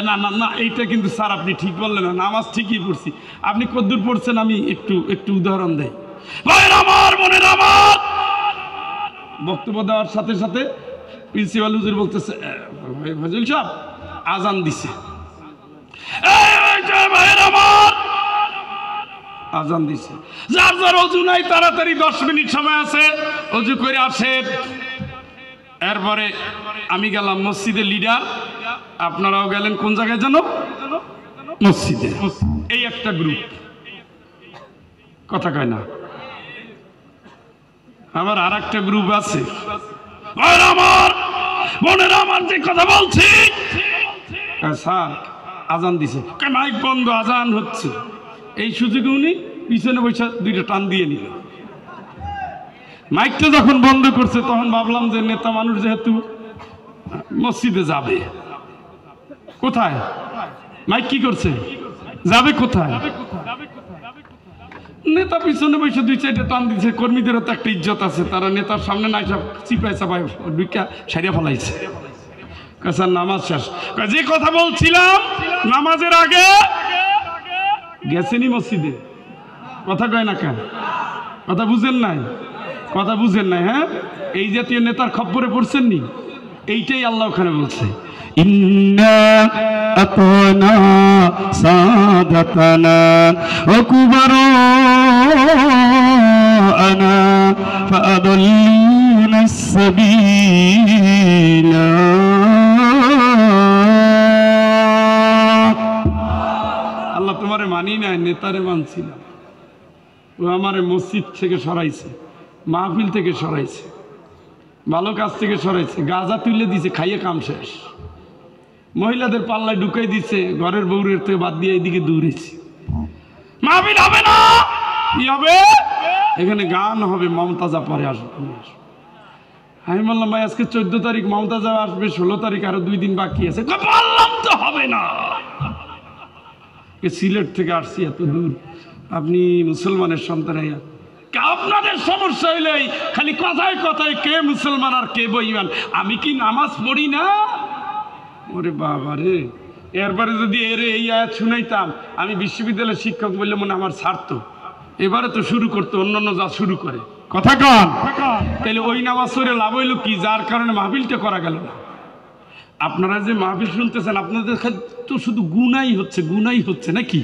না না না, এইটা কিন্তু স্যার আপনি ঠিক বললেন না, নামাজ ঠিকই পড়ছি। আপনি কদ্দূর পড়ছেন আমি একটু উদাহরণ দেই। ভাইয়ের আমার, বোনের আমার, বক্তব্য দেওয়ার সাথে সাথে প্রিন্সিপাল হুজুর বলতেছে, ফজল সাহেব আজান দিছে। ভাইয়ের আমার, আজান দিছে, যার যার অজু নাই তাড়াতাড়ি 10 মিনিট সময় আছে, অজু করে আসেন। এরপরে আমি গেলাম মসজিদের লিডার, আপনারাও গেলেন কোন জায়গায় জানো? মসজিদে। এই একটা গ্রুপ, কথা কয় না। আবার আর একটা গ্রুপ আছে, আমার বোনেরা আমার, যে কথা বলছি স্যার আজান দিছে, মাইক বন্ধ, আজান হচ্ছে। এই সুযোগে উনি পিছনে বসে দুইটা টান দিয়ে নিল। মাইকটা যখন বন্ধ করছে তখন ভাবলাম যে নেতা মানুষ যেহেতু মসজিদে যাবে, কোথায় মাইক কি করছে, যাবে কোথায়? নেতা পিছনে বসে 2-4টা টান দিচ্ছে। কর্মীদেরও তো একটা ইজ্জত আছে, তারা নেতার সামনে না সব চিপায় চাপায় ঢুকা সারিয়া ফেলাইছে। স্যার নামাজ শেষ, যে কথা বলছিলাম নামাজের আগে গেছেনি মসজিদে, কথা কয় না কেন? কথা বুঝেন নাই, কথা বুঝেন নাই। হ্যাঁ, এই জাতীয় নেতার খপ্পরে পড়ছেন নি? এইটাই আল্লাহ ওখানে বলছে, ইন্না আতানা সাদাতানা ওয়া কুবারানা ফাআদাল্লুনাস সাবিলা। আল্লাহ তোমারে মানি নাই, নেতারে মানছিলাম। ও আমারে মসজিদ থেকে সরাইছে, মাহফিল থেকে সরাইছে, ভালো কাজ থেকে সরাইছে, গাঁজা তুলে দিছে, খাইয়ে কাম শেষ। মহিলাদের পাল্লায় ঢুকাই দিছে, ঘরের বউরের থেকে বাদ দিয়ে এইদিকে দৌড়েছে। মাহফিল হবে না, কি হবে? এখানে গান হবে, মমতাজা পরে আসবে। আমি বললাম ভাই আজকে 14 তারিখ, মমতাজা আসবে 16 তারিখ, আরো 2 দিন বাকি আছে। বললাম তো হবে না, সিলেট থেকে আসছি এত দূর, আপনি মুসলমানের সন্তান, আপনাদের সমস্যা হইলেই খালি কথায় কথায় কে মুসলমান আর কে বেঈমান। আমি কি নামাজ পড়ি না? ওরে বাবা রে, এরপরে যদি এই আয়াত শুনাইতাম, আমি বিশ্ববিদ্যালয়ের শিক্ষক বললে মনে আমার ছাড়তো। এবারে তো শুরু করতো অন্যান্য যা শুরু করে, কথা কন। তাহলে ওই নামাজ পড়ে লাভ হইল কি, যার কারণে মাহফিলটা করা গেল না। আপনারা যে মাহফিল শুনতেছেন, আপনাদের তো শুধু গুনাই হচ্ছে, গুনাই হচ্ছে নাকি?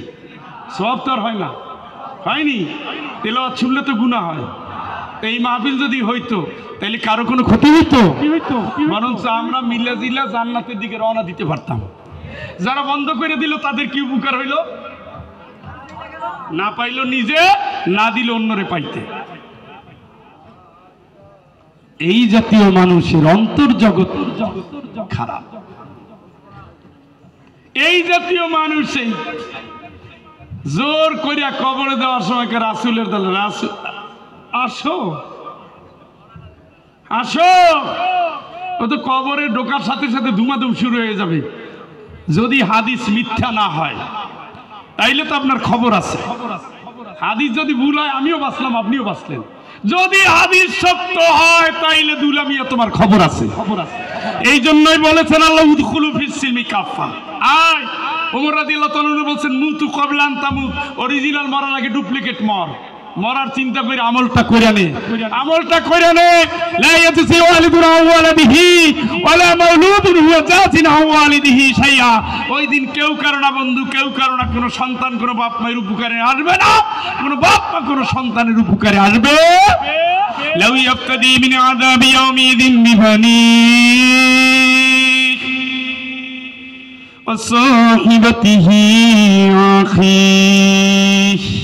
সব তো আর হয় না, হয়নি? তেলাওয়াত শুনলে তো গুনাহ হয়। এই মাহফিল যদি হইতো তাহলে কারো কোনো ক্ষতি হইতো? বরঞ্চ আমরা মিলে জিলা জান্নাতের দিকে রওনা দিতে পারতাম। যারা বন্ধ করে দিল তাদের কি উপকার হইল? না পাইল নিজে, না দিল অন্যরে পাইতে। এই জাতীয় মানুষের অন্তর্জগৎ খারাপ। এই জাতীয় মানুষই জোর করিয়া কবরে দেওয়ার সময় রাসূলের দলে রাসূল আসো আসো, ও তো কবরে ঢোকার সাথে সাথে ধুমাধুম শুরু হয়ে যাবে। যদি হাদিস মিথ্যা না হয় তাইলে তো আপনার খবর আছে। হাদিস যদি ভুল হয় আমিও বাঁচলাম, আপনিও বাঁচলেন। যদি হাদিস সত্য হয় তাইলে দুলামিয়া তোমার খবর আছে। এই জন্যই বলেছেন আল্লাহ উদখুলু ফিস সিলমি কাফা। আয় ওমর রাদিয়াল্লাহু তাআলা বলেছেন মুতু ক্বাবলা আন তামুত, অরিজিনাল মরার আগে ডুপ্লিকেট মর। মরার চিন্তা করে আমলটা করে নে, আমলটা করে নে। লা ইয়াজসি ওয়ালিদুন আন ওয়ালাদিহি ওয়ালা মাওলুদুন হুয়া জাযিন আন ওয়ালিদিহি শাইআ। ওই দিন কেউ কারো না বন্ধু, কেউ কারো না কোনো সন্তান কোনো বাপ মায়ের উপকারে আসবে না, কোনো বাপ মা কোনো সন্তানের উপকারে আসবে। লাউ ইয়াফতাদি মিন আযাবি ইয়াউমিদিন বিবানি ওয়া সাহিবাতিহি আখিহি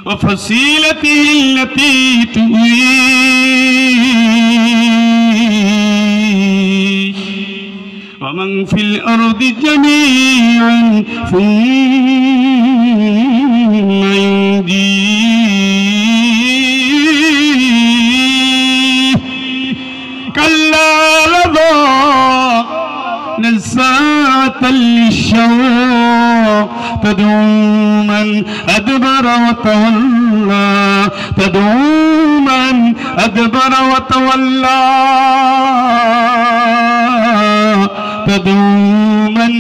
وفصيلته التي تؤويه ومن في الأرض جميعا ثم ينجيه كلا لظى نزاعة للشوى تدعو من أدبر وتولى تدعو من أدبر وتولى تدعو من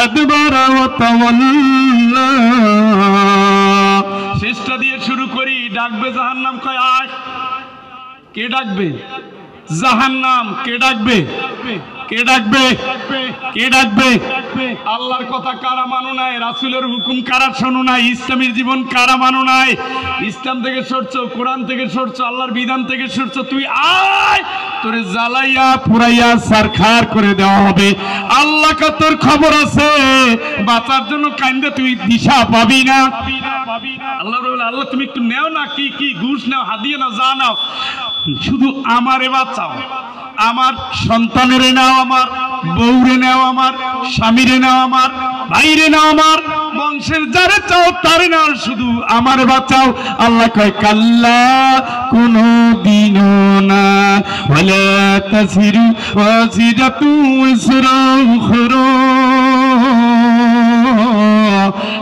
أدبر وتولى। শেষটা দিয়ে শুরু করি। ডাকবে জাহান্নাম, কয় আয়। কে ডাকবে? জাহান্নাম। কে ডাকবে? কে ডাকবে? কে ডাকবে? আল্লাহর কথা কারা মানো নাই, রাসূলের হুকুম কারা শোনো নাই, ইসলামের জীবন কারা মানো নাই। ইসলাম থেকে সরছো, কোরআন থেকে সরছো, আল্লাহর বিধান থেকে সরছো, তুই আয়, তোরে জ্বালাইয়া পুরাইয়া সারখার করে দেওয়া হবে। আল্লাহ কা তোর খবর আছে, বাঁচার জন্য কান্দে তুই দিশা পাবি না। আল্লাহ বলে আল্লাহ তুমি একটু নেও না, কি কি ঘুষ নাও, হাদিয়া নাও, যা নাও, শুধু আমারে বাঁচাও, আমার সন্তানেরে নাও, আমার বউরে নাও, আমার স্বামীরে নাও, আমার ভাইরে নাও, আমার বংশের যারে চাও তারে নাও, শুধু আমারে বাঁচাও। আল্লাহ কয় কাল্লা কোনো দিনও না, ওয়ালা তাসিরু ওয়াজিরাতু ইসরা উখরা।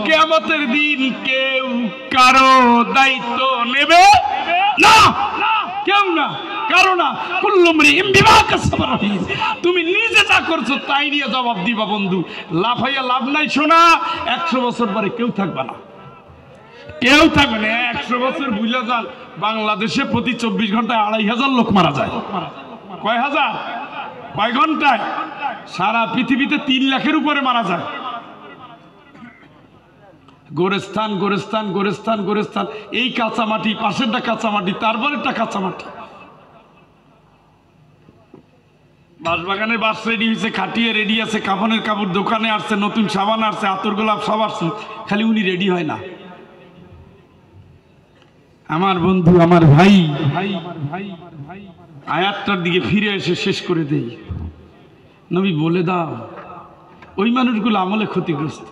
কিয়ামতের দিন কেউ কারো দায়িত্ব নেবে না, কেউ না, কারো না। কুল্লু মরিইন বিমা কাসাবা রহিন। তুমি নিজে যা করছো তাই নিয়ে জবাব দিবা বন্ধু। লাফাইয়া লাভ নাই শোনা। 100 বছর পরে কেউ থাকবে না, কেউ থাকবে না। 100 বছর ভুলে যান, বাংলাদেশে প্রতি 24 ঘন্টায় 2500 লোক মারা যায়। কয় হাজার? কয় ঘন্টায়? সারা পৃথিবীতে 3 লাখের উপরে মারা যায়। গোরস্থান গোরস্থান গোরস্থান গোরস্থান, এই কাঁচামাটি, পাশেরটা কাঁচামাটি, তারপরেরটা কাঁচামাটি। বাঁশবাগানে বাস রেডি হয়েছে, খাটিয়ে রেডি আছে, কাফনের কাপড় দোকানে আসছে, নতুন সাবান আসছে, আতর গোলাপ সব আসছে, খালি উনি রেডি হয় না। আমার বন্ধু, আমার ভাই, আয়াতটার দিকে ফিরে এসে শেষ করে দেই। নবী বলে দাও ওই মানুষগুলো আমলে ক্ষতিগ্রস্ত,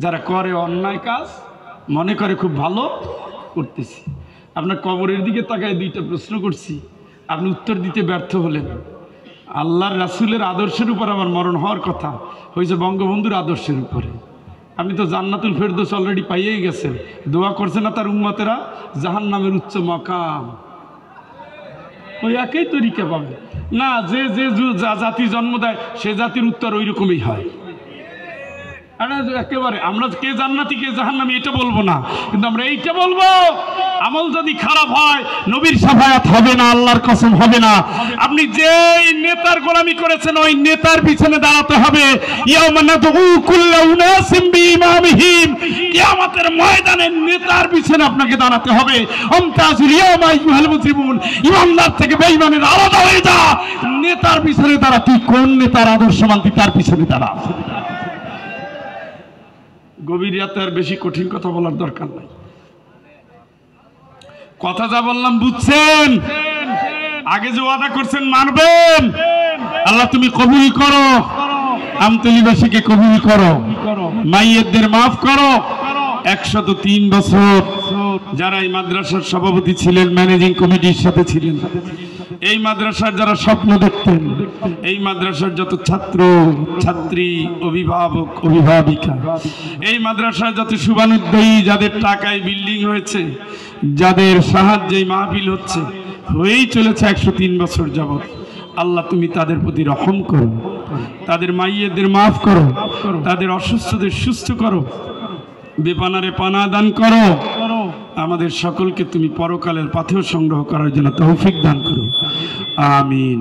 যারা করে অন্যায় কাজ, মনে করে খুব ভালো করতেছি। আপনার কবরের দিকে তাকায় 2টা প্রশ্ন করছি, আপনি উত্তর দিতে ব্যর্থ হলেন। আল্লাহর রাসূলের আদর্শের উপর আমার মরণ হওয়ার কথা, হয়েছে বঙ্গবন্ধুর আদর্শের উপরে। আপনি তো জান্নাতুল ফেরদৌস অলরেডি পাইয়েই গেছেন। দোয়া করছে না তার উম্মতেরা? জাহান্নামের উচ্চ মাকাম, ওই একই তরিকা পাবে না। যে যে জাতি জন্ম দেয় সে জাতির উত্তর ওই রকমই হয়। একেবারে আমরা কে জান্নাতি কে জাহান্নামী এটা বলবো না, কিন্তু আমরা এইটা বলবো, আমল যদি খারাপ হয় নবীর শাফায়াত হবে না, আল্লাহর কসম হবে না। আপনি যেই নেতার গোলামি করেছেন ওই নেতার পিছনে দাঁড়াতে হবে। ইয়াউমা নাদউ কুল্লা উনাসিম বিইমামিহিম, কিয়ামতের ময়দানে নেতার পিছনে আপনাকে দাঁড়াতে হবে। আমতাজুল ইয়াউমা আইয়ুহাল মুজরিমুন, ইমানদার থেকে বেঈমানের আলাদা হয়ে যা। নেতার পিছনে দাঁড়া, তুই কোন নেতার আদর্শ মানতি তার পিছনে দাঁড়া। গভীর রাতে আর বেশি কঠিন কথা বলার দরকার নাই। কথা যা বললাম বুঝছেন? আগে যে ওয়াদা করছেন মানবেন, আল্লাহ তুমি কবুল করো, আমতলীবাসীকে কবুল করো, মাইয়েতদের মাফ করো। 103 বছর যারা এই মাদ্রাসার সভাপতি ছিলেন, ম্যানেজিং কমিটির সাথে ছিলেন, এই মাদ্রাসার যারা স্বপ্ন দেখতেন, এই মাদ্রাসার যত ছাত্র ছাত্রী, অভিভাবক অভিভাবিকা, এই মাদ্রাসার যত শুভানুদ্যয়ী, যাদের টাকায় বিল্ডিং হয়েছে, যাদের সাহায্যে মাহফিল হচ্ছে, হয়েই চলেছে 103 বছর যাবত, আল্লাহ তুমি তাদের প্রতি রহম করো, তাদের মাইয়েদের মাফ করো, তাদের অসুস্থদের সুস্থ করো, বেপানারে পানা দান করো, আমাদের সকলকে তুমি পরকালের পাথেয় সংগ্রহ করার জন্য তৌফিক দান করো। আমিন।